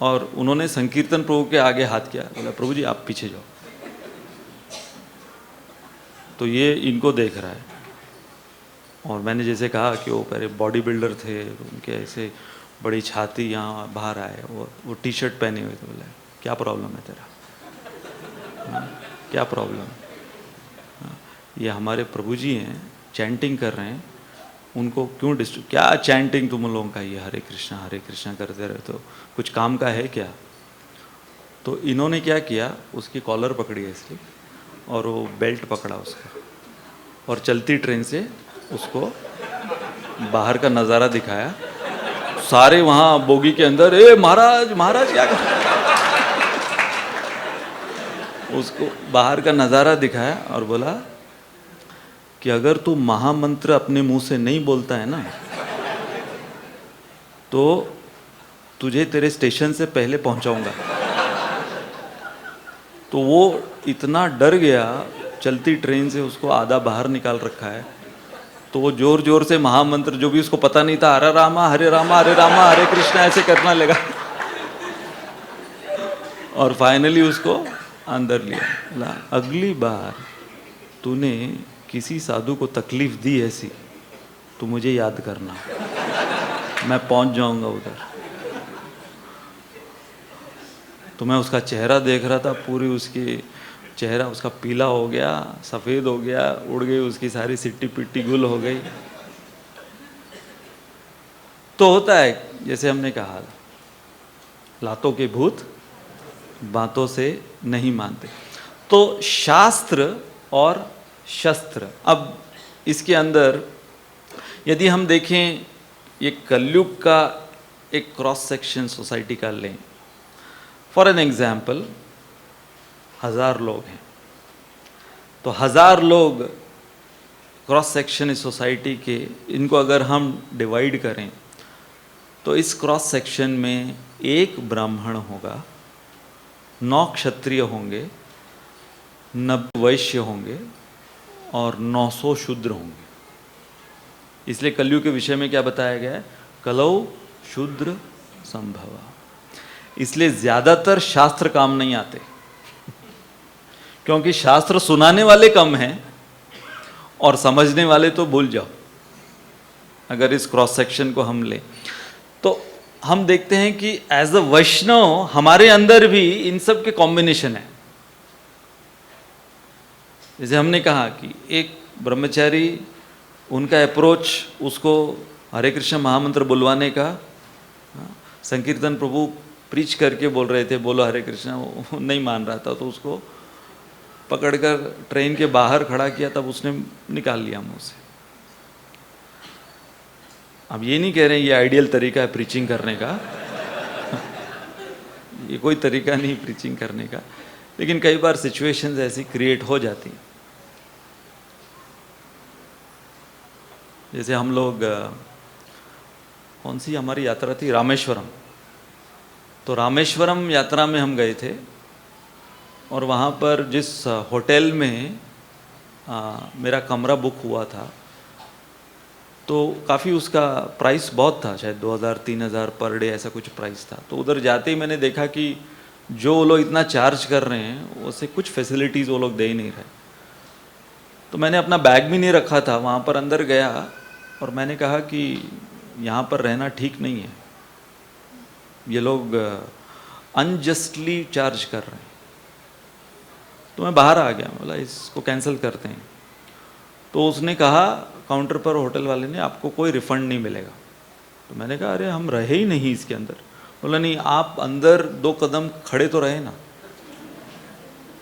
और उन्होंने संकीर्तन प्रभु के आगे हाथ किया, बोला प्रभु जी आप पीछे जाओ। तो ये इनको देख रहा है और मैंने जैसे कहा कि वो पहले बॉडी बिल्डर थे, उनके ऐसे बड़ी छाती यहाँ बाहर आए, वो टी शर्ट पहने हुए थे। बोला क्या प्रॉब्लम है तेरा? क्या प्रॉब्लम है? ये हमारे प्रभु जी हैं, चैंटिंग कर रहे हैं, उनको क्यों डिस्टर्ब? क्या चैंटिंग तुम लोगों का, ये हरे कृष्णा करते रहते हो, कुछ काम का है क्या? तो इन्होंने क्या किया, उसकी कॉलर पकड़ी ऐसे और वो बेल्ट पकड़ा उसका और चलती ट्रेन से उसको बाहर का नज़ारा दिखाया। सारे वहाँ बोगी के अंदर, ए महाराज क्या कर, उसको बाहर का नज़ारा दिखाया और बोला कि अगर तू महामंत्र अपने मुंह से नहीं बोलता है ना तो तुझे तेरे स्टेशन से पहले पहुंचाऊंगा। तो वो इतना डर गया, चलती ट्रेन से उसको आधा बाहर निकाल रखा है, तो वो जोर जोर से महामंत्र, जो भी उसको पता नहीं था, हरे रामा हरे कृष्णा ऐसे करना लगा और फाइनली उसको अंदर लिया। अगली बार तूने किसी साधु को तकलीफ दी ऐसी तो मुझे याद करना, मैं पहुंच जाऊंगा उधर। तो मैं उसका चेहरा देख रहा था, पूरी उसकी चेहरा उसका पीला हो गया, सफ़ेद हो गया, उड़ गई उसकी सारी सिट्टी पिट्टी गुल हो गई। तो होता है जैसे हमने कहा, लातों के भूत बातों से नहीं मानते। तो शास्त्र और शस्त्र, अब इसके अंदर यदि हम देखें, ये कलयुग का एक क्रॉस सेक्शन सोसाइटी का लें, फॉर एन एग्जाम्पल 1000 लोग हैं, तो 1000 लोग क्रॉस सेक्शन इस सोसाइटी के, इनको अगर हम डिवाइड करें तो इस क्रॉस सेक्शन में 1 ब्राह्मण होगा, 9 क्षत्रिय होंगे, 90 वैश्य होंगे और 900 शूद्र होंगे। इसलिए कलयुग के विषय में क्या बताया गया है? कलौ शूद्र संभवा। इसलिए ज़्यादातर शास्त्र काम नहीं आते, क्योंकि शास्त्र सुनाने वाले कम हैं और समझने वाले तो भूल जाओ। अगर इस क्रॉस सेक्शन को हम लें तो हम देखते हैं कि एज अ वैष्णव हमारे अंदर भी इन सब के कॉम्बिनेशन है। जैसे हमने कहा कि एक ब्रह्मचारी, उनका अप्रोच उसको हरे कृष्ण महामंत्र बुलवाने का, संकीर्तन प्रभु प्रीच करके बोल रहे थे बोलो हरे कृष्ण, वो नहीं मान रहा था, तो उसको पकड़कर ट्रेन के बाहर खड़ा किया, तब उसने निकाल लिया मुंह से। अब ये नहीं कह रहे हैं ये आइडियल तरीका है प्रीचिंग करने का ये कोई तरीका नहीं प्रीचिंग करने का, लेकिन कई बार सिचुएशंस ऐसी क्रिएट हो जाती हैं। जैसे हम लोग, कौन सी हमारी यात्रा थी, रामेश्वरम, तो रामेश्वरम यात्रा में हम गए थे और वहाँ पर जिस होटल में मेरा कमरा बुक हुआ था, तो काफ़ी उसका प्राइस बहुत था, शायद 2000-3000 पर डे ऐसा कुछ प्राइस था। तो उधर जाते ही मैंने देखा कि जो वो लोग इतना चार्ज कर रहे हैं उससे कुछ फैसिलिटीज़ वो लोग दे ही नहीं रहे। तो मैंने अपना बैग भी नहीं रखा था, वहाँ पर अंदर गया और मैंने कहा कि यहाँ पर रहना ठीक नहीं है, ये लोग अनजस्टली चार्ज कर रहे हैं। तो मैं बाहर आ गया, बोला इसको कैंसिल करते हैं। तो उसने कहा काउंटर पर, होटल वाले ने, आपको कोई रिफ़ंड नहीं मिलेगा। तो मैंने कहा अरे हम रहे ही नहीं इसके अंदर। बोला नहीं, आप अंदर 2 कदम खड़े तो रहे ना,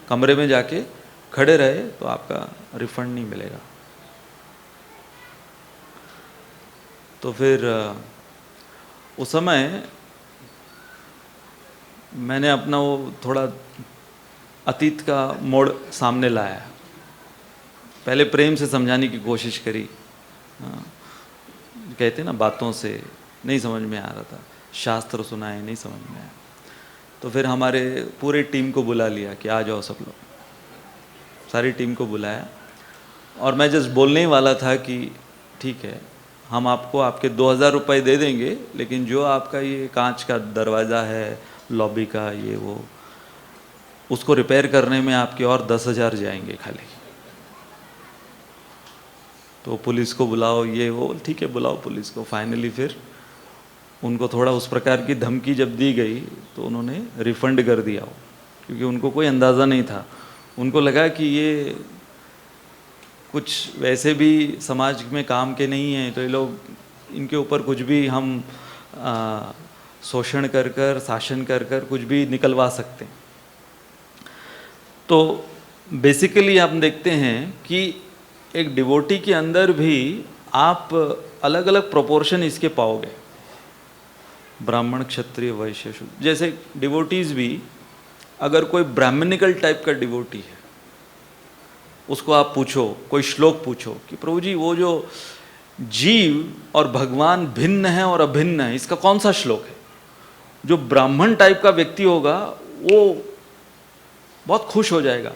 कमरे में जाके खड़े रहे तो आपका रिफ़ंड नहीं मिलेगा। तो फिर उस समय मैंने अपना वो थोड़ा अतीत का मोड़ सामने लाया। पहले प्रेम से समझाने की कोशिश करी, कहते ना बातों से नहीं समझ में आ रहा था, शास्त्र सुनाए नहीं समझ में आया। तो फिर हमारे पूरे टीम को बुला लिया कि आ जाओ सब लोग, सारी टीम को बुलाया और मैं जस्ट बोलने ही वाला था कि ठीक है हम आपको आपके 2000 रुपये दे देंगे, लेकिन जो आपका ये कांच का दरवाज़ा है लॉबी का ये वो, उसको रिपेयर करने में आपके और 10,000 जाएंगे खाली। तो पुलिस को बुलाओ ये वो, ठीक है बुलाओ पुलिस को। फाइनली फिर उनको थोड़ा उस प्रकार की धमकी जब दी गई तो उन्होंने रिफ़ंड कर दिया वो, क्योंकि उनको कोई अंदाज़ा नहीं था। उनको लगा कि ये कुछ वैसे भी समाज में काम के नहीं हैं, तो ये लोग इनके ऊपर कुछ भी हम शोषण कर कर शासन कर कर कुछ भी निकलवा सकते हैं। तो बेसिकली आप देखते हैं कि एक डिवोटी के अंदर भी आप अलग अलग प्रोपोर्शन इसके पाओगे, ब्राह्मण क्षत्रिय वैश्य शूद्र। जैसे डिवोटीज भी, अगर कोई ब्राह्मणिकल टाइप का डिवोटी है, उसको आप पूछो, कोई श्लोक पूछो कि प्रभु जी वो जो जीव और भगवान भिन्न है और अभिन्न है, इसका कौन सा श्लोक है? जो ब्राह्मण टाइप का व्यक्ति होगा वो बहुत खुश हो जाएगा,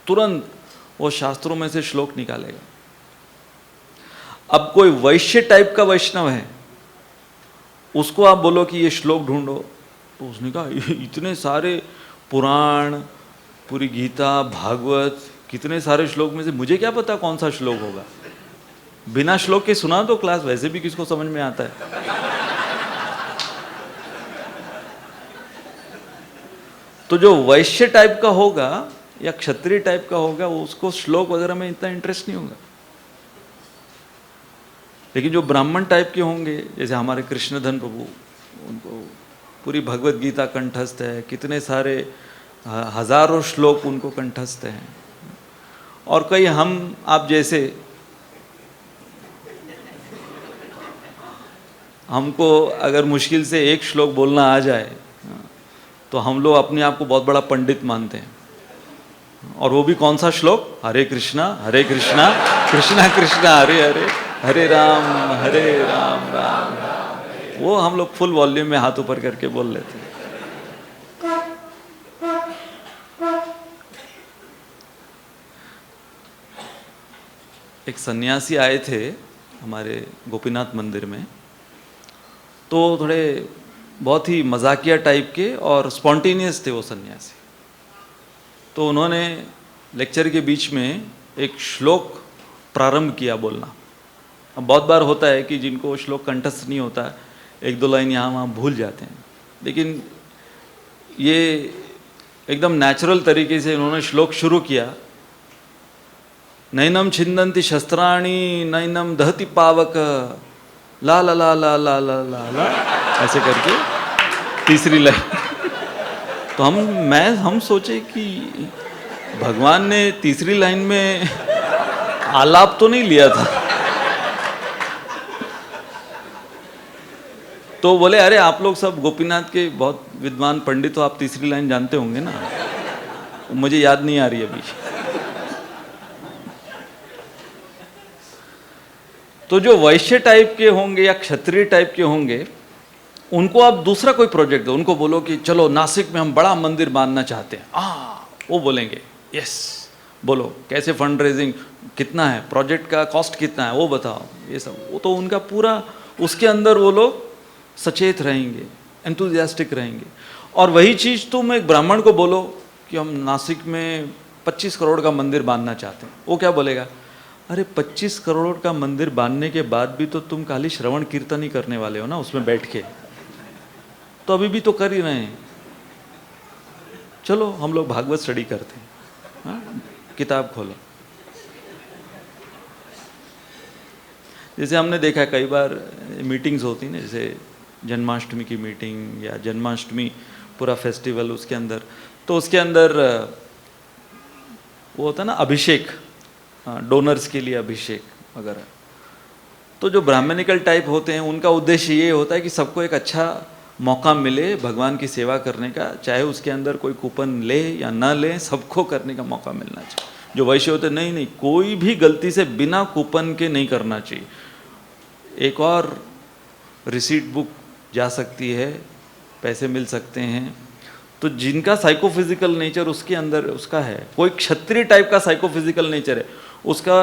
तुरंत वो शास्त्रों में से श्लोक निकालेगा। अब कोई वैश्य टाइप का वैष्णव है, उसको आप बोलो कि ये श्लोक ढूंढो, तो उसने कहा इतने सारे पुराण, पूरी गीता, भागवत, कितने सारे श्लोक में से मुझे क्या पता कौन सा श्लोक होगा। बिना श्लोक के सुना तो क्लास, वैसे भी किसको समझ में आता है। तो जो वैश्य टाइप का होगा या क्षत्रिय टाइप का होगा, उसको श्लोक वगैरह में इतना इंटरेस्ट नहीं होगा। लेकिन जो ब्राह्मण टाइप के होंगे, जैसे हमारे कृष्णधन प्रभु, उनको पूरी भगवत गीता कंठस्थ है, कितने सारे हजारों श्लोक उनको कंठस्थ हैं। और कई हम आप जैसे, हमको अगर मुश्किल से एक श्लोक बोलना आ जाए तो हम लोग अपने आप को बहुत बड़ा पंडित मानते हैं। और वो भी कौन सा श्लोक? हरे कृष्णा कृष्णा कृष्णा हरे हरे, हरे राम राम राम। वो हम लोग फुल वॉल्यूम में हाथ ऊपर करके बोल लेते हैं। एक सन्यासी आए थे हमारे गोपीनाथ मंदिर में, तो थोड़े बहुत ही मजाकिया टाइप के और स्पॉन्टेनियस थे वो सन्यासी। तो उन्होंने लेक्चर के बीच में एक श्लोक प्रारंभ किया बोलना। अब बहुत बार होता है कि जिनको श्लोक कंठस्थ नहीं होता, एक दो लाइन यहाँ वहाँ भूल जाते हैं, लेकिन ये एकदम नेचुरल तरीके से उन्होंने श्लोक शुरू किया। नैनम छिंदंती शस्त्राणी नैनम दहति पावक ला ला ला ला ला ला ला ला, ऐसे करके तीसरी लाइन। तो हम सोचे कि भगवान ने तीसरी लाइन में आलाप तो नहीं लिया था। तो बोले अरे आप लोग सब गोपीनाथ के बहुत विद्वान पंडित हो, आप तीसरी लाइन जानते होंगे ना। मुझे याद नहीं आ रही अभी। तो जो वैश्य टाइप के होंगे या क्षत्रिय टाइप के होंगे, उनको आप दूसरा कोई प्रोजेक्ट दो, उनको बोलो कि चलो नासिक में हम बड़ा मंदिर बांधना चाहते हैं। वो बोलेंगे यस, बोलो कैसे फंड रेजिंग कितना है, प्रोजेक्ट का कॉस्ट कितना है वो बताओ, ये सब। वो तो उनका पूरा उसके अंदर वो लोग सचेत रहेंगे, एंथुजियास्टिक रहेंगे। और वही चीज़ तुम एक ब्राह्मण को बोलो कि हम नासिक में 25 करोड़ का मंदिर बांधना चाहते हैं, वो क्या बोलेगा? अरे 25 करोड़ का मंदिर बांधने के बाद भी तो तुम खाली श्रवण कीर्तन ही करने वाले हो ना उसमें बैठ के, तो अभी भी तो कर ही रहे हैं। चलो हम लोग भागवत स्टडी करते हैं, हाँ? किताब खोलो। जैसे हमने देखा कई बार मीटिंग्स होती ना, जैसे जन्माष्टमी की मीटिंग या जन्माष्टमी पूरा फेस्टिवल, उसके अंदर तो उसके अंदर वो होता है ना अभिषेक, डोनर्स के लिए अभिषेक वगैरह। तो जो ब्राह्मणिकल टाइप होते हैं उनका उद्देश्य ये होता है कि सबको एक अच्छा मौका मिले भगवान की सेवा करने का, चाहे उसके अंदर कोई कूपन ले या ना ले, सबको करने का मौका मिलना चाहिए। जो वैश्य होते नहीं नहीं, कोई भी गलती से बिना कूपन के नहीं करना चाहिए। एक और रिसीट बुक जा सकती है, पैसे मिल सकते हैं। तो जिनका साइकोफिजिकल नेचर उसके अंदर उसका है, कोई क्षत्रिय टाइप का साइकोफिजिकल नेचर है, उसका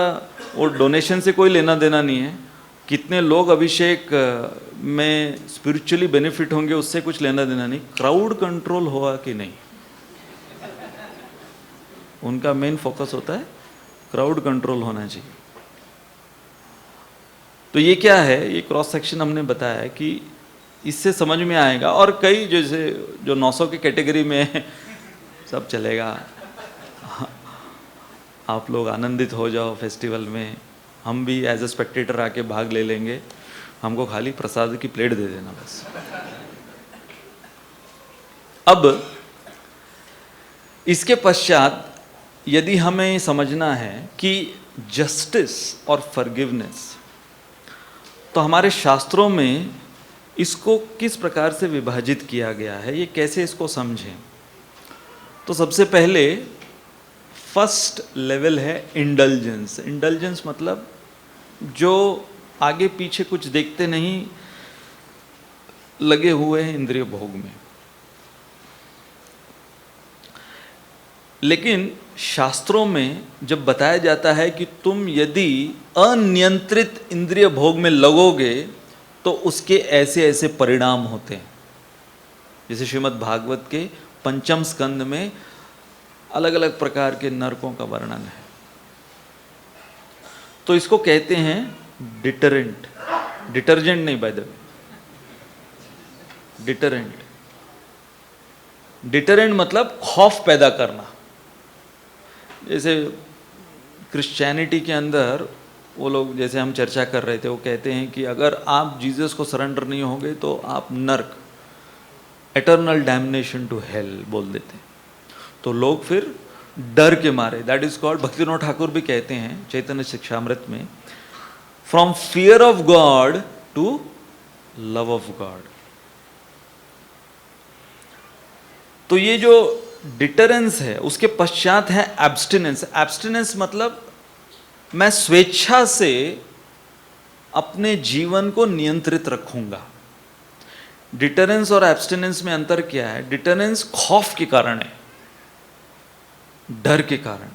वो डोनेशन से कोई लेना देना नहीं है। कितने लोग अभिषेक में स्पिरिचुअली बेनिफिट होंगे उससे कुछ लेना देना नहीं। क्राउड कंट्रोल हुआ कि नहीं, उनका मेन फोकस होता है क्राउड कंट्रोल होना चाहिए। तो ये क्या है, ये क्रॉस सेक्शन हमने बताया कि इससे समझ में आएगा। और कई जैसे जो 900 की कैटेगरी में है, सब चलेगा, आप लोग आनंदित हो जाओ फेस्टिवल में, हम भी एज ए स्पेक्टेटर आके भाग ले लेंगे, हमको खाली प्रसाद की प्लेट दे देना बस। अब इसके पश्चात यदि हमें समझना है कि जस्टिस और फॉरगिवनेस, तो हमारे शास्त्रों में इसको किस प्रकार से विभाजित किया गया है, ये कैसे इसको समझें। तो सबसे पहले फर्स्ट लेवल है इंडल्जेंस। इंडल्जेंस मतलब जो आगे पीछे कुछ देखते नहीं, लगे हुए हैं इंद्रिय भोग में। लेकिन शास्त्रों में जब बताया जाता है कि तुम यदि अनियंत्रित इंद्रिय भोग में लगोगे तो उसके ऐसे ऐसे परिणाम होते हैं। जैसे श्रीमद् भागवत के 5म स्कंद में अलग अलग प्रकार के नरकों का वर्णन है। तो इसको कहते हैं डिटरेंट, डिटर्जेंट नहीं by the way, deterrent. Deterrent मतलब खौफ पैदा करना। जैसे क्रिश्चियनिटी के अंदर वो लोग, जैसे हम चर्चा कर रहे थे, वो कहते हैं कि अगर आप जीसस को सरेंडर नहीं होंगे तो आप नर्क, एटर्नल डैम्नेशन टू हेल बोल देते हैं। तो लोग फिर डर के मारे, that is called, Bhaktivinoda Thakur भी कहते हैं चैतन्य शिक्षामृत में, from fear of God to love of God. तो ये जो डिटरेंस है उसके पश्चात है एब्स्टिनेंस। एब्स्टिनेंस मतलब मैं स्वेच्छा से अपने जीवन को नियंत्रित रखूंगा। डिटरेंस और एब्स्टिनेंस में अंतर क्या है? डिटरेंस खौफ के कारण है, डर के कारण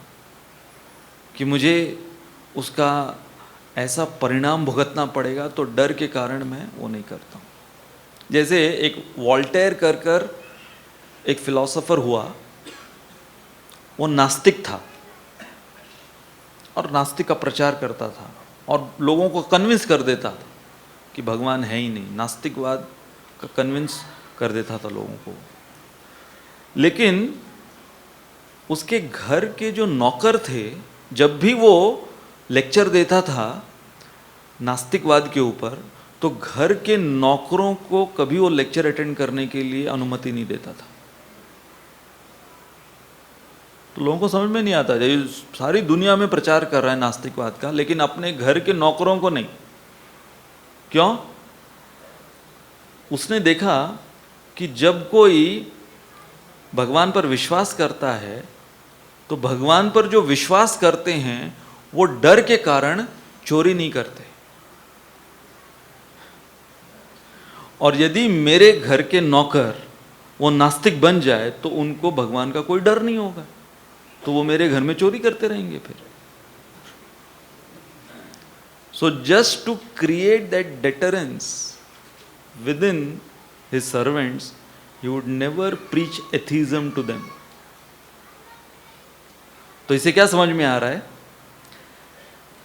कि मुझे उसका ऐसा परिणाम भुगतना पड़ेगा, तो डर के कारण मैं वो नहीं करता हूँ। जैसे एक वॉल्टेयर कर एक फिलॉसफर हुआ, वो नास्तिक था और नास्तिक का प्रचार करता था और लोगों को कन्विंस कर देता था कि भगवान है ही नहीं, नास्तिकवाद का कन्विंस कर देता था लोगों को। लेकिन उसके घर के जो नौकर थे, जब भी वो लेक्चर देता था नास्तिकवाद के ऊपर, तो घर के नौकरों को कभी वो लेक्चर अटेंड करने के लिए अनुमति नहीं देता था। तो लोगों को समझ में नहीं आता, जब सारी दुनिया में प्रचार कर रहा है नास्तिकवाद का, लेकिन अपने घर के नौकरों को नहीं। क्यों? उसने देखा कि जब कोई भगवान पर विश्वास करता है, तो भगवान पर जो विश्वास करते हैं वो डर के कारण चोरी नहीं करते। और यदि मेरे घर के नौकर वो नास्तिक बन जाए तो उनको भगवान का कोई डर नहीं होगा, तो वो मेरे घर में चोरी करते रहेंगे फिर। So just to create that deterrence within his servants, he would never preach atheism to them. तो इसे क्या समझ में आ रहा है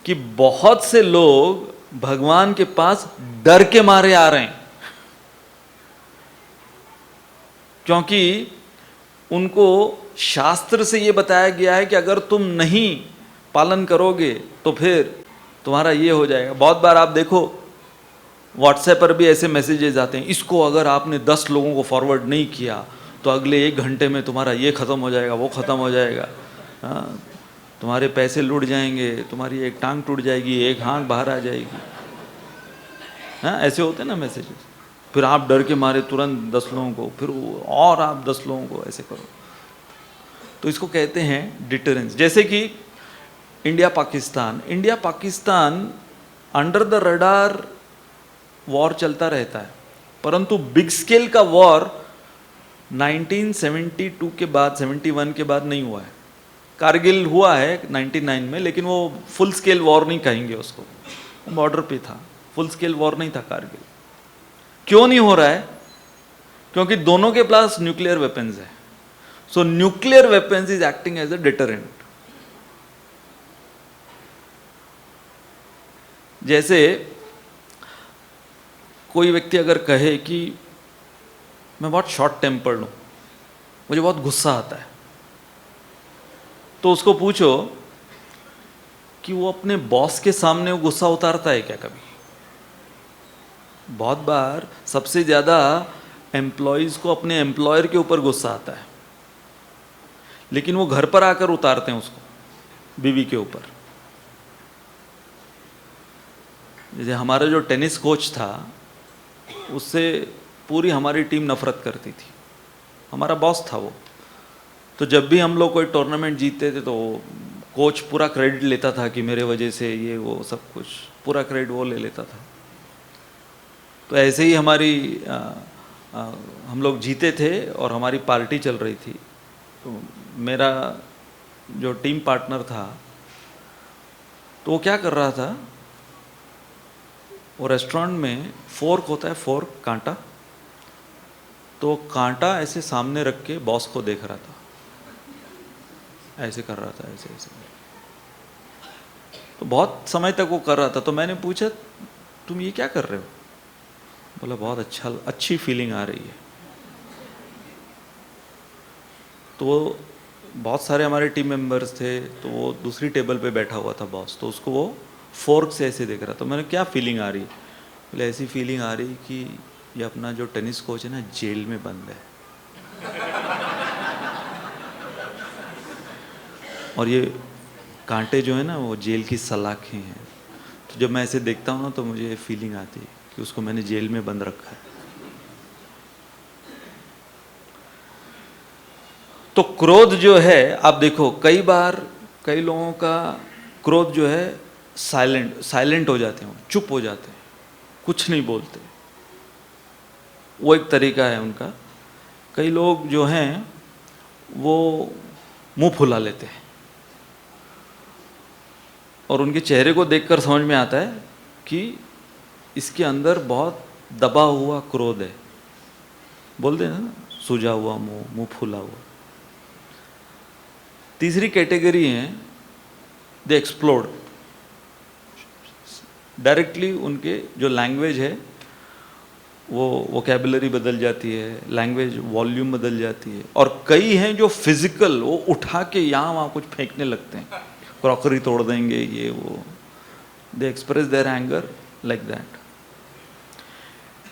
कि बहुत से लोग भगवान के पास डर के मारे आ रहे हैं, क्योंकि उनको शास्त्र से ये बताया गया है कि अगर तुम नहीं पालन करोगे तो फिर तुम्हारा ये हो जाएगा। बहुत बार आप देखो व्हाट्सएप पर भी ऐसे मैसेजेस आते हैं, इसको अगर आपने 10 लोगों को फॉरवर्ड नहीं किया तो अगले 1 घंटे में तुम्हारा ये ख़त्म हो जाएगा, वो ख़त्म हो जाएगा, हाँ, तुम्हारे पैसे लूट जाएंगे, तुम्हारी एक टांग टूट जाएगी, एक आँख बाहर आ जाएगी। हाँ ऐसे होते हैं ना मैसेजेस। फिर आप डर के मारे तुरंत 10 लोगों को, फिर और आप 10 लोगों को ऐसे करो। तो इसको कहते हैं डिटरेंस। जैसे कि India Pakistan under the radar war चलता रहता है, परंतु बिग स्केल का वॉर 1972 के बाद, 71 के बाद नहीं हुआ है। कारगिल हुआ है 99 में, लेकिन वो फुल स्केल वॉर नहीं कहेंगे उसको, बॉर्डर पे था, फुल स्केल वॉर नहीं था कारगिल। क्यों नहीं हो रहा है? क्योंकि दोनों के पास न्यूक्लियर वेपन्स है। So nuclear weapons is acting as a deterrent. जैसे कोई व्यक्ति अगर कहे कि मैं बहुत शॉर्ट टेम्पर्ड हूं, मुझे बहुत गुस्सा आता है, तो उसको पूछो कि वो अपने बॉस के सामने वो गुस्सा उतारता है क्या कभी? बहुत बार सबसे ज्यादा एम्प्लॉयज को अपने एम्प्लॉयर के ऊपर गुस्सा आता है, लेकिन वो घर पर आकर उतारते हैं उसको बीवी के ऊपर। जैसे हमारा जो टेनिस कोच था, उससे पूरी हमारी टीम नफरत करती थी। हमारा बॉस था वो। तो जब भी हम लोग कोई टूर्नामेंट जीतते थे तो कोच पूरा क्रेडिट लेता था कि मेरे वजह से ये वो सब कुछ, पूरा क्रेडिट वो ले लेता था। तो ऐसे ही हम लोग जीते थे और हमारी पार्टी चल रही थी। तो मेरा जो टीम पार्टनर था, तो वो क्या कर रहा था, वो रेस्टोरेंट में फोर्क होता है, फोर्क कांटा, तो कांटा ऐसे सामने रख के बॉस को देख रहा था, ऐसे कर रहा था, ऐसे ऐसे। तो बहुत समय तक वो कर रहा था। तो मैंने पूछा तुम ये क्या कर रहे हो? बोला बहुत अच्छी फीलिंग आ रही है। तो वो बहुत सारे हमारे टीम मेंबर्स थे, तो वो दूसरी टेबल पे बैठा हुआ था बॉस, तो उसको वो फोर्क से ऐसे देख रहा। तो मैंने क्या फीलिंग आ रही? बोले ऐसी फीलिंग आ रही कि ये अपना जो टेनिस कोच है ना, जेल में बंद है और ये कांटे जो है ना, वो जेल की सलाखें हैं। तो जब मैं ऐसे देखता हूँ ना, तो मुझे फीलिंग आती है कि उसको मैंने जेल में बंद रखा है। तो क्रोध जो है, आप देखो कई बार कई लोगों का क्रोध जो है साइलेंट हो जाते हैं, चुप हो जाते हैं, कुछ नहीं बोलते। वो एक तरीका है उनका। कई लोग जो हैं वो मुंह फुला लेते हैं और उनके चेहरे को देखकर समझ में आता है कि इसके अंदर बहुत दबा हुआ क्रोध है। बोलते हैं ना, सूजा हुआ मुंह फुला हुआ। तीसरी कैटेगरी है दे एक्सप्लोड। डायरेक्टली उनके जो लैंग्वेज है वो वोकैबुलरी बदल जाती है, लैंग्वेज वॉल्यूम बदल जाती है। और कई हैं जो फिजिकल, वो उठा के यहाँ वहाँ कुछ फेंकने लगते हैं, क्रॉकरी तोड़ देंगे, ये वो। They express their anger like that.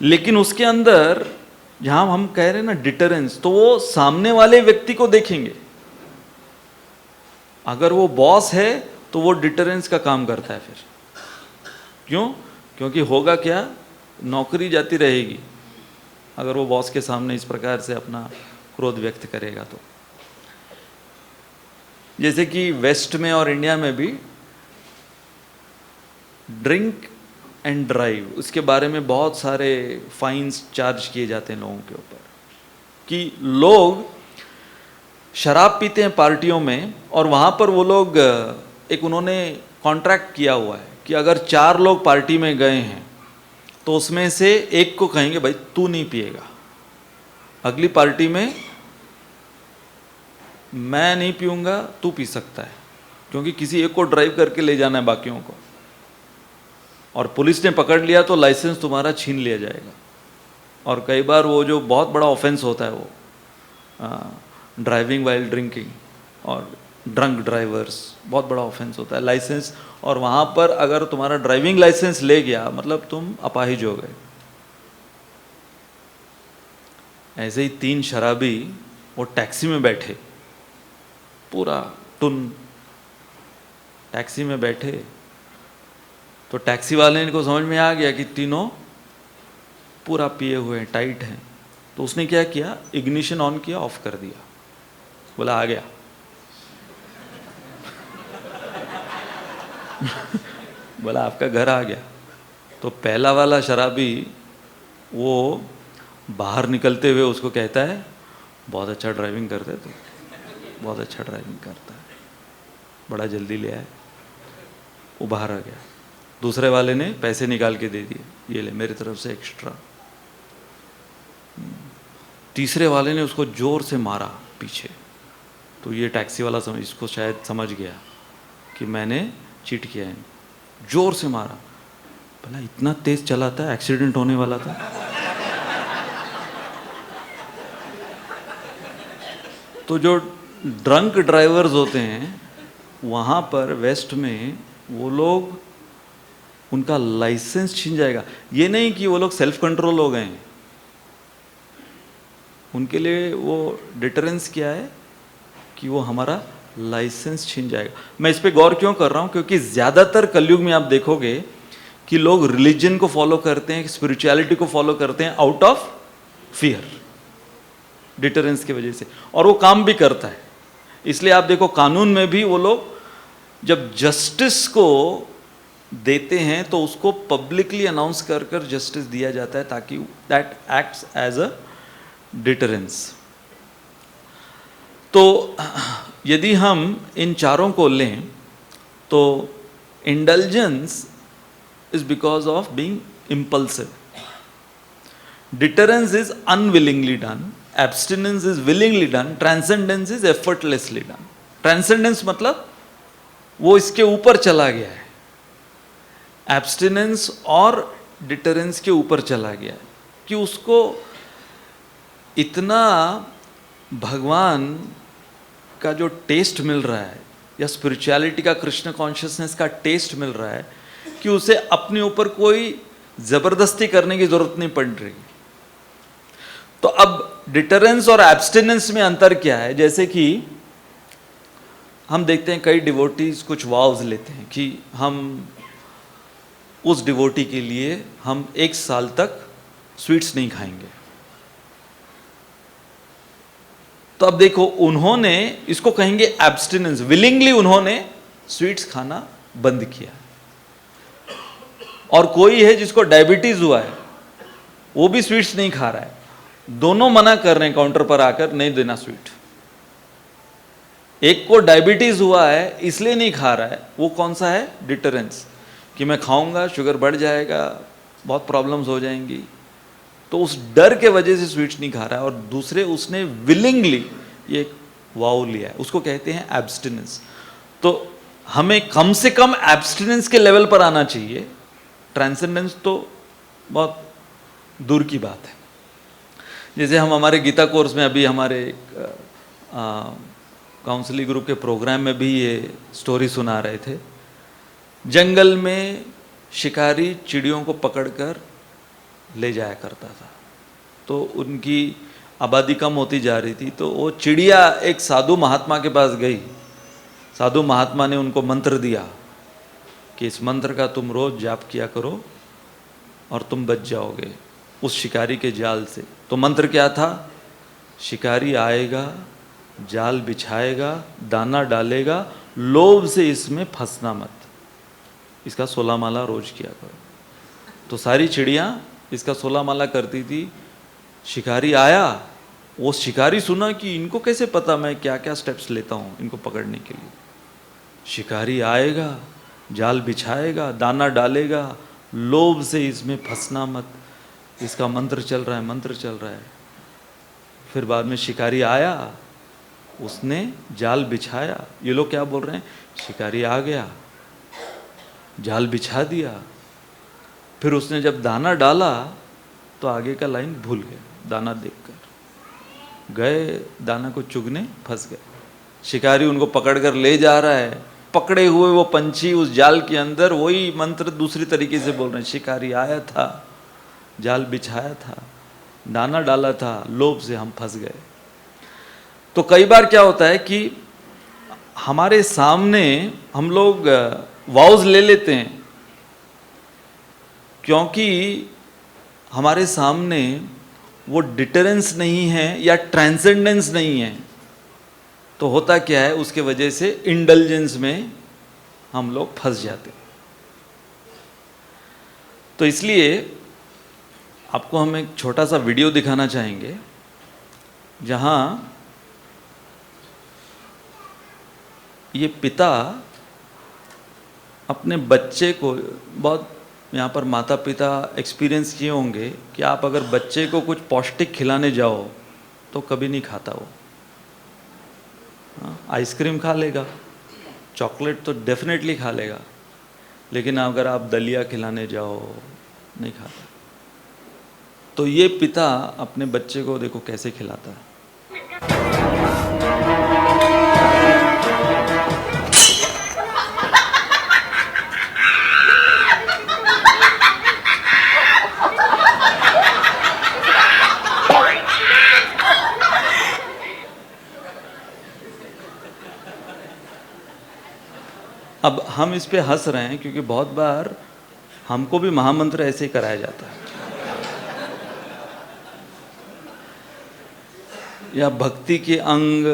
लेकिन उसके अंदर जहां हम कह रहे हैं ना डिटरेंस, तो वो सामने वाले व्यक्ति को देखेंगे। अगर वो बॉस है तो वो डिटरेंस का काम करता है। फिर क्यों? क्योंकि होगा क्या, नौकरी जाती रहेगी अगर वो बॉस के सामने इस प्रकार से अपना क्रोध व्यक्त करेगा। तो जैसे कि वेस्ट में और इंडिया में भी ड्रिंक एंड ड्राइव, उसके बारे में बहुत सारे फाइन्स चार्ज किए जाते हैं लोगों के ऊपर, कि लोग शराब पीते हैं पार्टियों में, और वहाँ पर वो लोग एक उन्होंने कॉन्ट्रैक्ट किया हुआ है कि अगर 4 लोग पार्टी में गए हैं तो उसमें से एक को कहेंगे भाई तू नहीं पिएगा, अगली पार्टी में मैं नहीं पीऊँगा, तू पी सकता है, क्योंकि किसी एक को ड्राइव करके ले जाना है बाकियों को। और पुलिस ने पकड़ लिया तो लाइसेंस तुम्हारा छीन लिया जाएगा। और कई बार वो जो बहुत बड़ा ऑफेंस होता है वो ड्राइविंग वाइल ड्रिंकिंग और ड्रंक ड्राइवर्स, बहुत बड़ा ऑफेंस होता है, लाइसेंस। और वहाँ पर अगर तुम्हारा ड्राइविंग लाइसेंस ले गया मतलब तुम अपाहिज हो गए। ऐसे ही 3 शराबी वो टैक्सी में बैठे, पूरा टुन टैक्सी में बैठे, तो टैक्सी वाले को समझ में आ गया कि तीनों पूरा पिए हुए हैं, टाइट हैं। तो उसने क्या किया, इग्निशन ऑन किया, ऑफ कर दिया, बोला आ गया। बोला आपका घर आ गया। तो पहला वाला शराबी वो बाहर निकलते हुए उसको कहता है बहुत अच्छा ड्राइविंग करता है तू, बहुत अच्छा ड्राइविंग करता है, बड़ा जल्दी ले आए। वो बाहर आ गया। दूसरे वाले ने पैसे निकाल के दे दिए, ये ले मेरी तरफ से एक्स्ट्रा। तीसरे वाले ने उसको जोर से मारा पीछे। तो ये टैक्सी वाला इसको शायद समझ गया कि मैंने चीट किया है, जोर से मारा। भला इतना तेज चलाता है, एक्सीडेंट होने वाला था। तो जो ड्रंक ड्राइवर्स होते हैं वहाँ पर वेस्ट में, वो लोग, उनका लाइसेंस छीन जाएगा। ये नहीं कि वो लोग सेल्फ कंट्रोल हो गए हैं, उनके लिए वो डिटरेंस क्या है कि वो हमारा लाइसेंस छीन जाएगा। मैं इस पे गौर क्यों कर रहा हूँ, क्योंकि ज़्यादातर कलयुग में आप देखोगे कि लोग रिलीजन को फॉलो करते हैं, स्पिरिचुअलिटी को फॉलो करते हैं आउट ऑफ फियर, डिटरेंस की वजह से, और वो काम भी करता है। इसलिए आप देखो कानून में भी वो लोग जब जस्टिस को देते हैं तो उसको पब्लिकली अनाउंस कर कर जस्टिस दिया जाता है, ताकि that acts as a deterrence. तो यदि हम इन चारों को लें तो indulgence is because of being impulsive, deterrence is unwillingly done, abstinence is willingly done, transcendence is effortlessly done. Transcendence मतलब वो इसके ऊपर चला गया है, एब्स्टिनेंस और डिटरेंस के ऊपर चला गया है कि उसको इतना भगवान का जो टेस्ट मिल रहा है, या स्पिरिचुअलिटी का, कृष्ण कॉन्शियसनेस का टेस्ट मिल रहा है, कि उसे अपने ऊपर कोई जबरदस्ती करने की जरूरत नहीं पड़ रही। तो अब डिटरेंस और एब्स्टिनेंस में अंतर क्या है? जैसे कि हम देखते हैं कई डिवोटीज कुछ वाव्स लेते हैं कि हम उस डिवोटी के लिए हम 1 साल तक स्वीट्स नहीं खाएंगे। तो अब देखो, उन्होंने इसको कहेंगे एब्स्टिनेंस, विलिंगली उन्होंने स्वीट्स खाना बंद किया। और कोई है जिसको डायबिटीज हुआ है, वो भी स्वीट्स नहीं खा रहा है, दोनों मना कर रहे हैं काउंटर पर आकर नहीं देना स्वीट। एक को डायबिटीज हुआ है इसलिए नहीं खा रहा है, वो कौन सा है? डिटरेंस, कि मैं खाऊंगा शुगर बढ़ जाएगा, बहुत प्रॉब्लम्स हो जाएंगी, तो उस डर के वजह से स्वीट्स नहीं खा रहा है। और दूसरे उसने विलिंगली ये वाव लिया है, उसको कहते हैं एब्स्टिनेंस। तो हमें कम से कम एब्स्टिनेंस के लेवल पर आना चाहिए, ट्रांसेंडेंस तो बहुत दूर की बात है। जैसे हम हमारे गीता कोर्स में अभी हमारे काउंसलिंग ग्रुप के प्रोग्राम में भी ये स्टोरी सुना रहे थे। जंगल में शिकारी चिड़ियों को पकड़कर ले जाया करता था, तो उनकी आबादी कम होती जा रही थी। तो वो चिड़िया एक साधु महात्मा के पास गई। साधु महात्मा ने उनको मंत्र दिया कि इस मंत्र का तुम रोज जाप किया करो और तुम बच जाओगे उस शिकारी के जाल से। तो मंत्र क्या था? शिकारी आएगा, जाल बिछाएगा, दाना डालेगा, लोभ से इसमें फंसना मत, इसका 16 माला रोज किया करो। तो सारी चिड़ियाँ इसका 16 माला करती थी। शिकारी आया, वो शिकारी सुना कि इनको कैसे पता मैं क्या क्या स्टेप्स लेता हूँ इनको पकड़ने के लिए। शिकारी आएगा, जाल बिछाएगा, दाना डालेगा, लोभ से इसमें फंसना मत, इसका मंत्र चल रहा है, मंत्र चल रहा है। फिर बाद में शिकारी आया, उसने जाल बिछाया। ये लोग क्या बोल रहे हैं? शिकारी आ गया, जाल बिछा दिया। फिर उसने जब दाना डाला तो आगे का लाइन भूल गए, दाना देखकर गए, दाना को चुगने फंस गए। शिकारी उनको पकड़कर ले जा रहा है, पकड़े हुए वो पंछी उस जाल के अंदर वही मंत्र दूसरी तरीके से बोल रहे हैं। शिकारी आया था, जाल बिछाया था, दाना डाला था, लोभ से हम फंस गए। तो कई बार क्या होता है कि हमारे सामने हम लोग वाउज ले लेते हैं, क्योंकि हमारे सामने वो डिटरेंस नहीं है या ट्रांसेंडेंस नहीं है, तो होता क्या है, उसके वजह से इंडल्जेंस में हम लोग फंस जाते हैं। तो इसलिए आपको हम एक छोटा सा वीडियो दिखाना चाहेंगे जहां ये पिता अपने बच्चे को, बहुत यहाँ पर माता पिता एक्सपीरियंस किए होंगे कि आप अगर बच्चे को कुछ पौष्टिक खिलाने जाओ तो कभी नहीं खाता वो। आइसक्रीम खा लेगा, चॉकलेट तो डेफिनेटली खा लेगा, लेकिन अगर आप दलिया खिलाने जाओ नहीं खाता। तो ये पिता अपने बच्चे को देखो कैसे खिलाता है। अब हम इस पे हंस रहे हैं क्योंकि बहुत बार हमको भी महामंत्र ऐसे ही कराया जाता है, या भक्ति के अंग,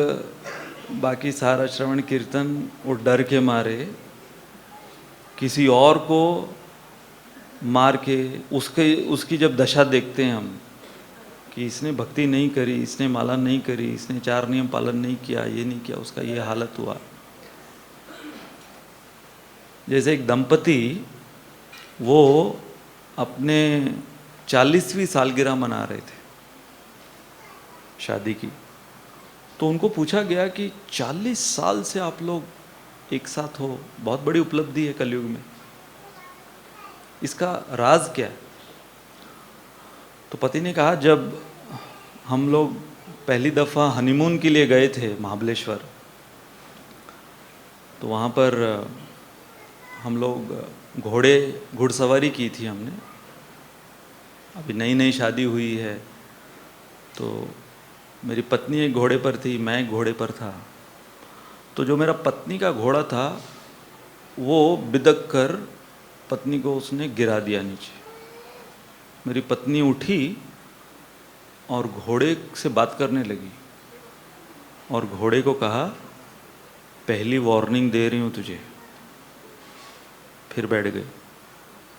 बाकी सारा श्रवण कीर्तन, वो डर के मारे किसी और को मार के उसकी जब दशा देखते हैं हम कि इसने भक्ति नहीं करी, इसने माला नहीं करी, इसने 4 नियम पालन नहीं किया, ये नहीं किया, उसका ये हालत हुआ। जैसे एक दंपति वो अपने 40वीं सालगिरह मना रहे थे शादी की, तो उनको पूछा गया कि 40 साल से आप लोग एक साथ हो, बहुत बड़ी उपलब्धि है कलयुग में, इसका राज क्या है? तो पति ने कहा, जब हम लोग पहली दफ़ा हनीमून के लिए गए थे महाबलेश्वर, तो वहाँ पर हम लोग घुड़सवारी की थी हमने। अभी नई नई शादी हुई है, तो मेरी पत्नी एक घोड़े पर थी, मैं एक घोड़े पर था। तो जो मेरा पत्नी का घोड़ा था वो बिदक कर पत्नी को उसने गिरा दिया नीचे। मेरी पत्नी उठी और घोड़े से बात करने लगी और घोड़े को कहा, पहली वार्निंग दे रही हूँ तुझे। फिर बैठ गए।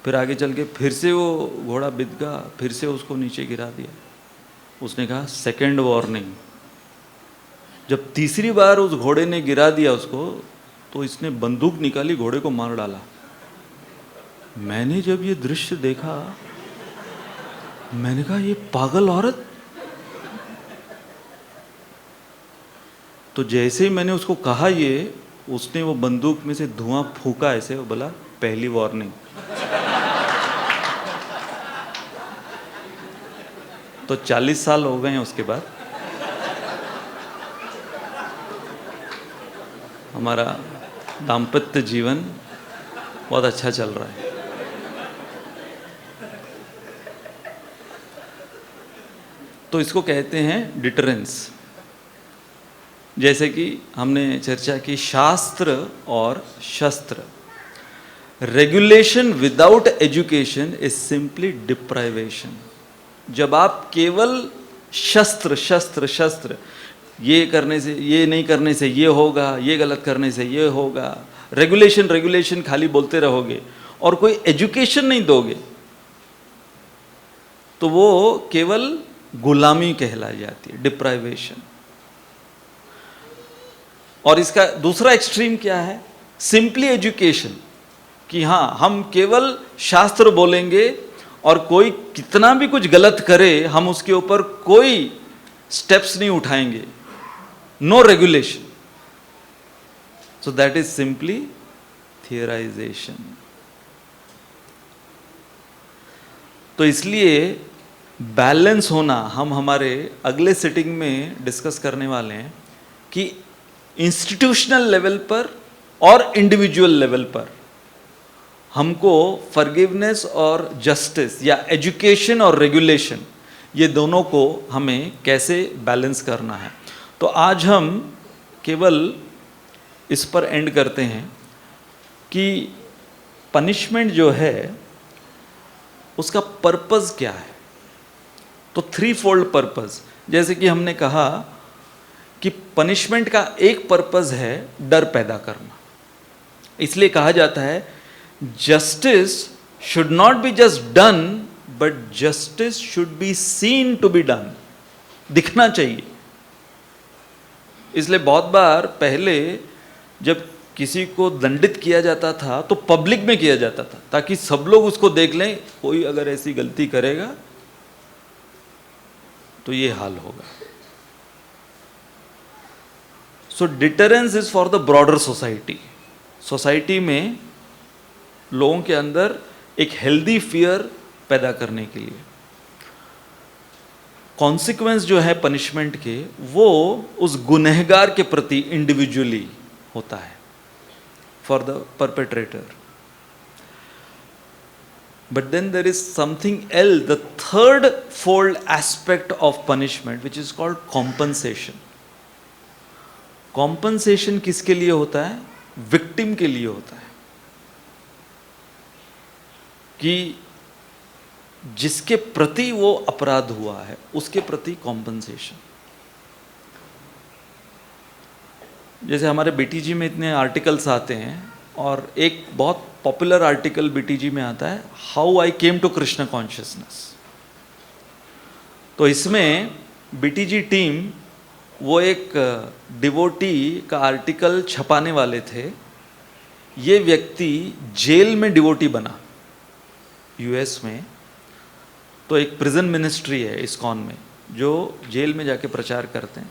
फिर आगे चल के फिर से वो घोड़ा बिदका, फिर से उसको नीचे गिरा दिया। उसने कहा, सेकंड वार्निंग। जब तीसरी बार उस घोड़े ने गिरा दिया उसको, तो इसने बंदूक निकाली, घोड़े को मार डाला। मैंने जब ये दृश्य देखा, मैंने कहा, ये पागल औरत। तो जैसे ही मैंने उसको कहा ये, उसने वो बंदूक में से धुआं फूका ऐसे, वो बोला, पहली वार्निंग। तो 40 साल हो गए हैं उसके बाद। हमारा दाम्पत्य जीवन बहुत अच्छा चल रहा है। तो इसको कहते हैं डिटरेंस। जैसे कि हमने चर्चा की, शास्त्र और शस्त्र। Regulation without education is simply deprivation. जब आप केवल शस्त्र शस्त्र शस्त्र, ये करने से, ये नहीं करने से ये होगा, ये गलत करने से ये होगा, रेगुलेशन रेगुलेशन खाली बोलते रहोगे और कोई एजुकेशन नहीं दोगे, तो वो केवल गुलामी कहलाई जाती है, डिप्राइवेशन। और इसका दूसरा एक्सट्रीम क्या है? सिंपली एजुकेशन, कि हाँ, हम केवल शास्त्र बोलेंगे और कोई कितना भी कुछ गलत करे हम उसके ऊपर कोई स्टेप्स नहीं उठाएंगे, no regulation. So that is simply theorization. तो इसलिए बैलेंस होना, हम हमारे अगले सिटिंग में डिस्कस करने वाले हैं कि इंस्टीट्यूशनल लेवल पर और इंडिविजुअल लेवल पर हमको फॉरगिवनेस और जस्टिस, या एजुकेशन और रेगुलेशन, ये दोनों को हमें कैसे बैलेंस करना है। तो आज हम केवल इस पर एंड करते हैं कि पनिशमेंट जो है उसका पर्पस क्या है। तो थ्री फोल्ड पर्पस, जैसे कि हमने कहा कि पनिशमेंट का एक पर्पस है डर पैदा करना, इसलिए कहा जाता है justice should not be just done but justice should be seen to be done, दिखना चाहिए। इसलिए बहुत बार पहले जब किसी को दंडित किया जाता था तो पब्लिक में किया जाता था, ताकि सब लोग उसको देख लें, कोई अगर ऐसी गलती करेगा तो ये हाल होगा। So deterrence is for the broader society. Society में लोगों के अंदर एक हेल्दी फियर पैदा करने के लिए। कॉन्सिक्वेंस जो है पनिशमेंट के, वो उस गुनहगार के प्रति इंडिविजुअली होता है, for the perpetrator. But then there is something else, the third fold aspect of punishment which is called compensation. Compensation किसके लिए होता है? विक्टिम के लिए होता है, कि जिसके प्रति वो अपराध हुआ है उसके प्रति कॉम्पनसेशन। जैसे हमारे बीटीजी में इतने आर्टिकल्स आते हैं, और एक बहुत पॉपुलर आर्टिकल बीटीजी में आता है, how I came to Krishna consciousness. तो इसमें बीटीजी टीम वो एक डिवोटी का आर्टिकल छपाने वाले थे। ये व्यक्ति जेल में डिवोटी बना यूएस में। तो एक प्रिजन मिनिस्ट्री है इस्कॉन में जो जेल में जाके प्रचार करते हैं।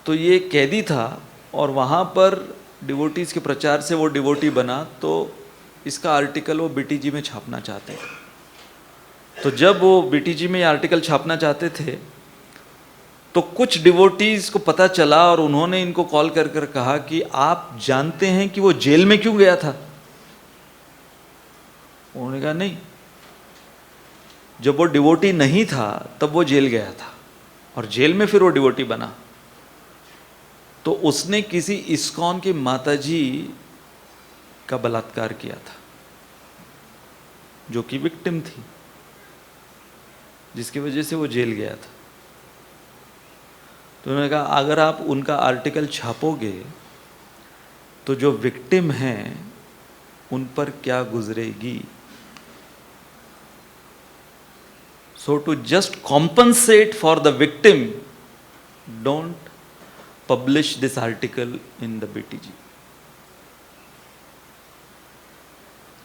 तो ये कैदी था और वहाँ पर डिवोटीज़ के प्रचार से वो डिवोटी बना, तो इसका आर्टिकल वो बीटीजी में छापना चाहते थे। तो जब वो बीटीजी में ये आर्टिकल छापना चाहते थे तो कुछ डिवोटीज़ को पता चला और उन्होंने इनको कॉल कर कर कहा कि आप जानते हैं कि वो जेल में क्यों गया था? उन्होंने कहा नहीं, जब वो डिवोटी नहीं था तब वो जेल गया था, और जेल में फिर वो डिवोटी बना। तो उसने किसी इस्कॉन की माताजी का बलात्कार किया था, जो कि विक्टिम थी, जिसकी वजह से वो जेल गया था। तो उन्होंने कहा अगर आप उनका आर्टिकल छापोगे तो जो विक्टिम हैं उन पर क्या गुजरेगी। So to just compensate for the victim, don't publish this article in the BTG.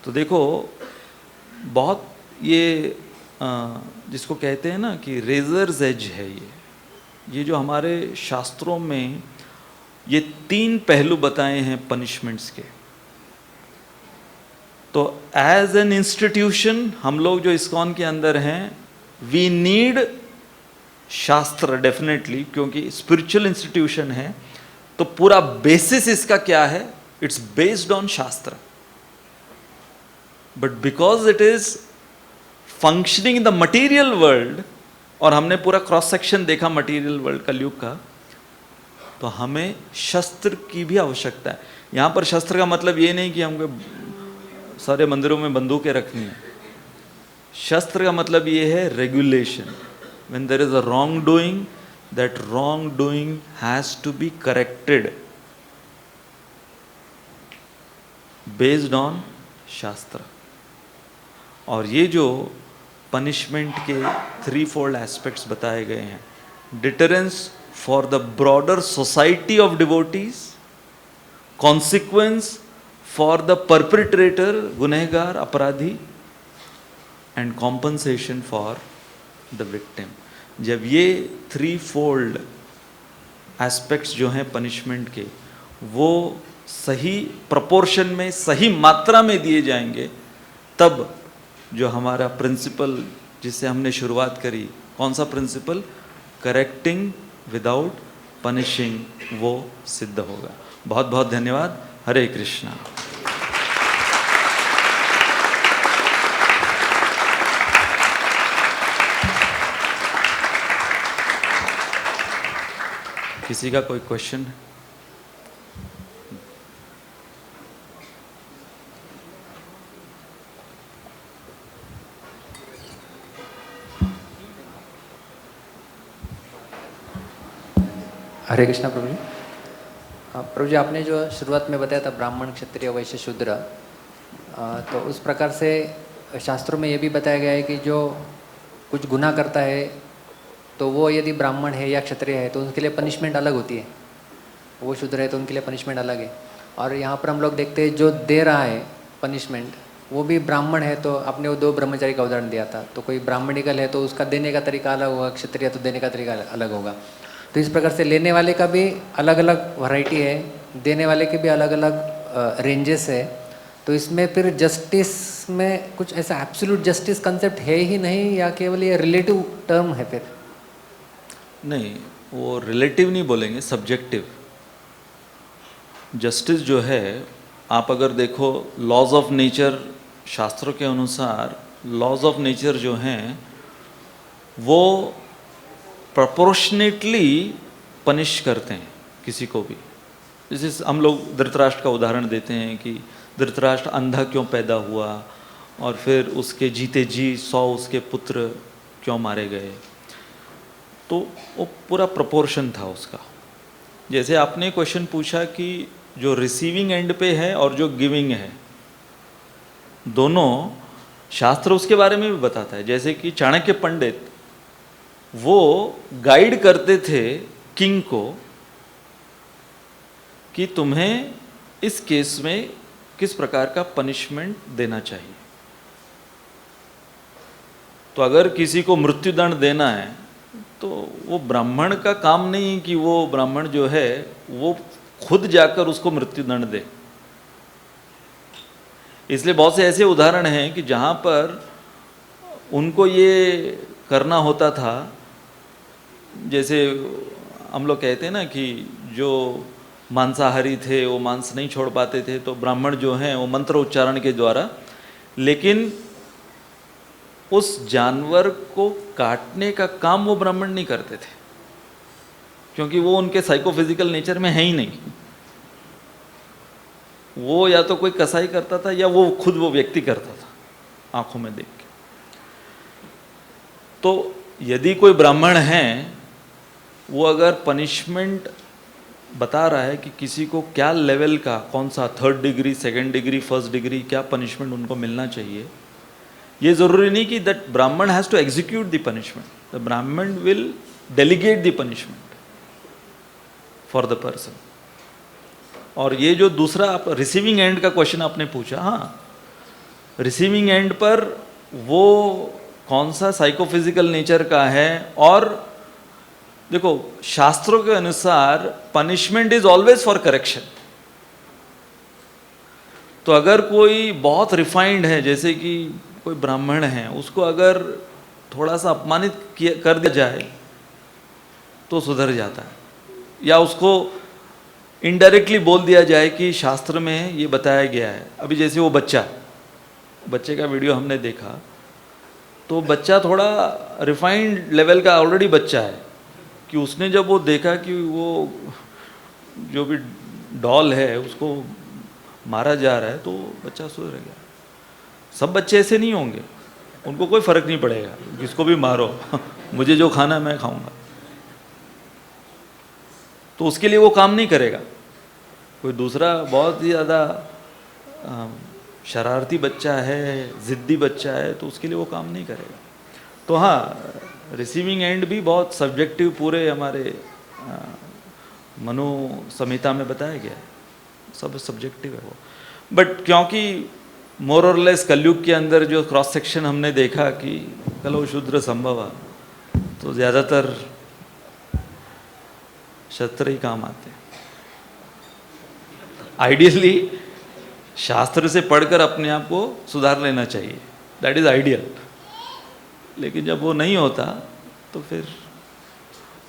तो देखो, बहुत ये जिसको कहते हैं ना कि रेजर्स एज है ये जो हमारे शास्त्रों में ये तीन पहलू बताए हैं पनिशमेंट्स के। तो एज एन इंस्टीट्यूशन हम लोग जो इस्कॉन के अंदर हैं, वी नीड शास्त्र डेफिनेटली, क्योंकि स्पिरिचुअल इंस्टीट्यूशन है। तो पूरा बेसिस इसका क्या है? इट्स बेस्ड ऑन शास्त्र। But because it is functioning in the material world, और हमने पूरा क्रॉस सेक्शन देखा मटीरियल वर्ल्ड कलयुग का, तो हमें शस्त्र की भी आवश्यकता है। यहाँ पर शस्त्र का मतलब ये नहीं कि हमको सारे मंदिरों में बंदूकें रखनी है। शस्त्र का मतलब ये है regulation. When there is a wrong doing, that wrong doing has to be corrected based on shastra. और ये जो पनिशमेंट के थ्री फोल्ड एस्पेक्ट्स बताए गए हैं, deterrence for the broader society of devotees, consequence for the perpetrator, गुनहगार अपराधी, and compensation for the victim. जब ये थ्री फोल्ड एस्पेक्ट्स जो हैं पनिशमेंट के, वो सही प्रपोर्शन में, सही मात्रा में दिए जाएंगे, तब जो हमारा प्रिंसिपल जिससे हमने शुरुआत करी, कौन सा प्रिंसिपल? करेक्टिंग विदाउट पनिशिंग, वो सिद्ध होगा। बहुत बहुत धन्यवाद। हरे कृष्णा। किसी का कोई क्वेश्चन है? हरे कृष्णा प्रभु जी। प्रभु जी, आपने जो शुरुआत में बताया था ब्राह्मण क्षत्रिय वैश्य शूद्र, तो उस प्रकार से शास्त्रों में ये भी बताया गया है कि जो कुछ गुनाह करता है तो वो यदि ब्राह्मण है या क्षत्रिय है तो उनके लिए पनिशमेंट अलग होती है, वो शूद्र है तो उनके लिए पनिशमेंट अलग है। और यहाँ पर हम लोग देखते हैं जो दे रहा है पनिशमेंट वो भी ब्राह्मण है, तो आपने वो 2 ब्रह्मचारी का उदाहरण दिया था, तो कोई ब्राह्मणिकल है तो उसका देने का तरीका अलग होगा, क्षत्रिय तो देने का तरीका अलग होगा। तो इस प्रकार से लेने वाले का भी अलग अलग वैरायटी है, देने वाले के भी अलग अलग रेंजेस है। तो इसमें फिर जस्टिस में कुछ ऐसा एब्सोल्यूट जस्टिस कंसेप्ट है ही नहीं, या केवल ये रिलेटिव टर्म है? फिर नहीं, वो रिलेटिव नहीं बोलेंगे, सब्जेक्टिव। जस्टिस जो है, आप अगर देखो लॉज ऑफ नेचर, शास्त्रों के अनुसार लॉज ऑफ नेचर जो हैं वो प्रोपोर्शनेटली पनिश करते हैं किसी को भी। जैसे हम लोग धृतराष्ट्र का उदाहरण देते हैं कि धृतराष्ट्र अंधा क्यों पैदा हुआ और फिर उसके जीते जी 100 उसके पुत्र क्यों मारे गए, तो वो पूरा प्रोपोर्शन था उसका। जैसे आपने क्वेश्चन पूछा कि जो रिसीविंग एंड पे है और जो गिविंग है, दोनों शास्त्र उसके बारे में भी बताता है। जैसे कि चाणक्य पंडित वो गाइड करते थे किंग को कि तुम्हें इस केस में किस प्रकार का पनिशमेंट देना चाहिए। तो अगर किसी को मृत्युदंड देना है तो वो ब्राह्मण का काम नहीं कि वो ब्राह्मण जो है वो खुद जाकर उसको मृत्युदंड दे। इसलिए बहुत से ऐसे उदाहरण हैं कि जहाँ पर उनको ये करना होता था। जैसे हम लोग कहते हैं ना कि जो मांसाहारी थे वो मांस नहीं छोड़ पाते थे, तो ब्राह्मण जो हैं वो मंत्र उच्चारण के द्वारा, लेकिन उस जानवर को काटने का काम वो ब्राह्मण नहीं करते थे, क्योंकि वो उनके साइकोफिजिकल नेचर में है ही नहीं। वो या तो कोई कसाई करता था या वो खुद वो व्यक्ति करता था आंखों में देख के। तो यदि कोई ब्राह्मण है, वो अगर पनिशमेंट बता रहा है कि किसी को क्या लेवल का, कौन सा 3rd degree, 2nd degree, 1st degree, क्या पनिशमेंट उनको मिलना चाहिए, ये ज़रूरी नहीं कि that Brahmin has to execute the punishment. The Brahmin will delegate the punishment for the person. और ये जो दूसरा आप रिसीविंग एंड का क्वेश्चन आपने पूछा, हाँ, रिसीविंग एंड पर वो कौन सा साइकोफिजिकल नेचर का है। और देखो, शास्त्रों के अनुसार punishment is always for correction. तो अगर कोई बहुत रिफाइंड है, जैसे कि कोई ब्राह्मण है, उसको अगर थोड़ा सा अपमानित कर दिया जाए तो सुधर जाता है, या उसको इनडायरेक्टली बोल दिया जाए कि शास्त्र में ये बताया गया है। अभी जैसे वो बच्चे का वीडियो हमने देखा, तो बच्चा थोड़ा रिफाइंड लेवल का ऑलरेडी बच्चा है, कि उसने जब वो देखा कि वो जो भी डॉल है उसको मारा जा रहा है, तो बच्चा सुधर गया। सब बच्चे ऐसे नहीं होंगे, उनको कोई फर्क नहीं पड़ेगा, किसको भी मारो मुझे जो खाना है मैं खाऊंगा, तो उसके लिए वो काम नहीं करेगा। कोई दूसरा बहुत ही ज़्यादा शरारती बच्चा है, ज़िद्दी बच्चा है, तो उसके लिए वो काम नहीं करेगा। तो हाँ, रिसीविंग एंड भी बहुत सब्जेक्टिव पूरे हमारे मनु संहिता में बताया गया है, सब सब्जेक्टिव है वो। बट क्योंकि मोर और लेस कलयुग के अंदर जो क्रॉस सेक्शन हमने देखा कि कलो शूद्र संभव, तो ज़्यादातर शस्त्र ही काम आते हैं। आइडियली शास्त्र से पढ़कर अपने आप को सुधार लेना चाहिए, दैट इज़ आइडियल। लेकिन जब वो नहीं होता तो फिर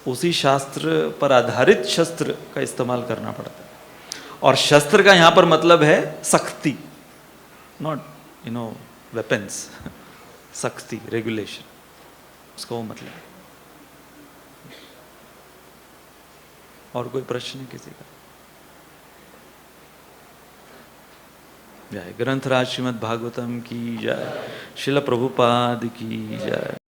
उसी शास्त्र पर आधारित शस्त्र का इस्तेमाल करना पड़ता है। और शस्त्र का यहाँ पर मतलब है सख्ती, नॉट वेपन्स, सख्ती, रेगुलेशन, उसका वो मतलब है। और कोई प्रश्न किसी का? जय ग्रंथराज श्रीमद् भागवतम की जय, श्रील प्रभुपाद की जय।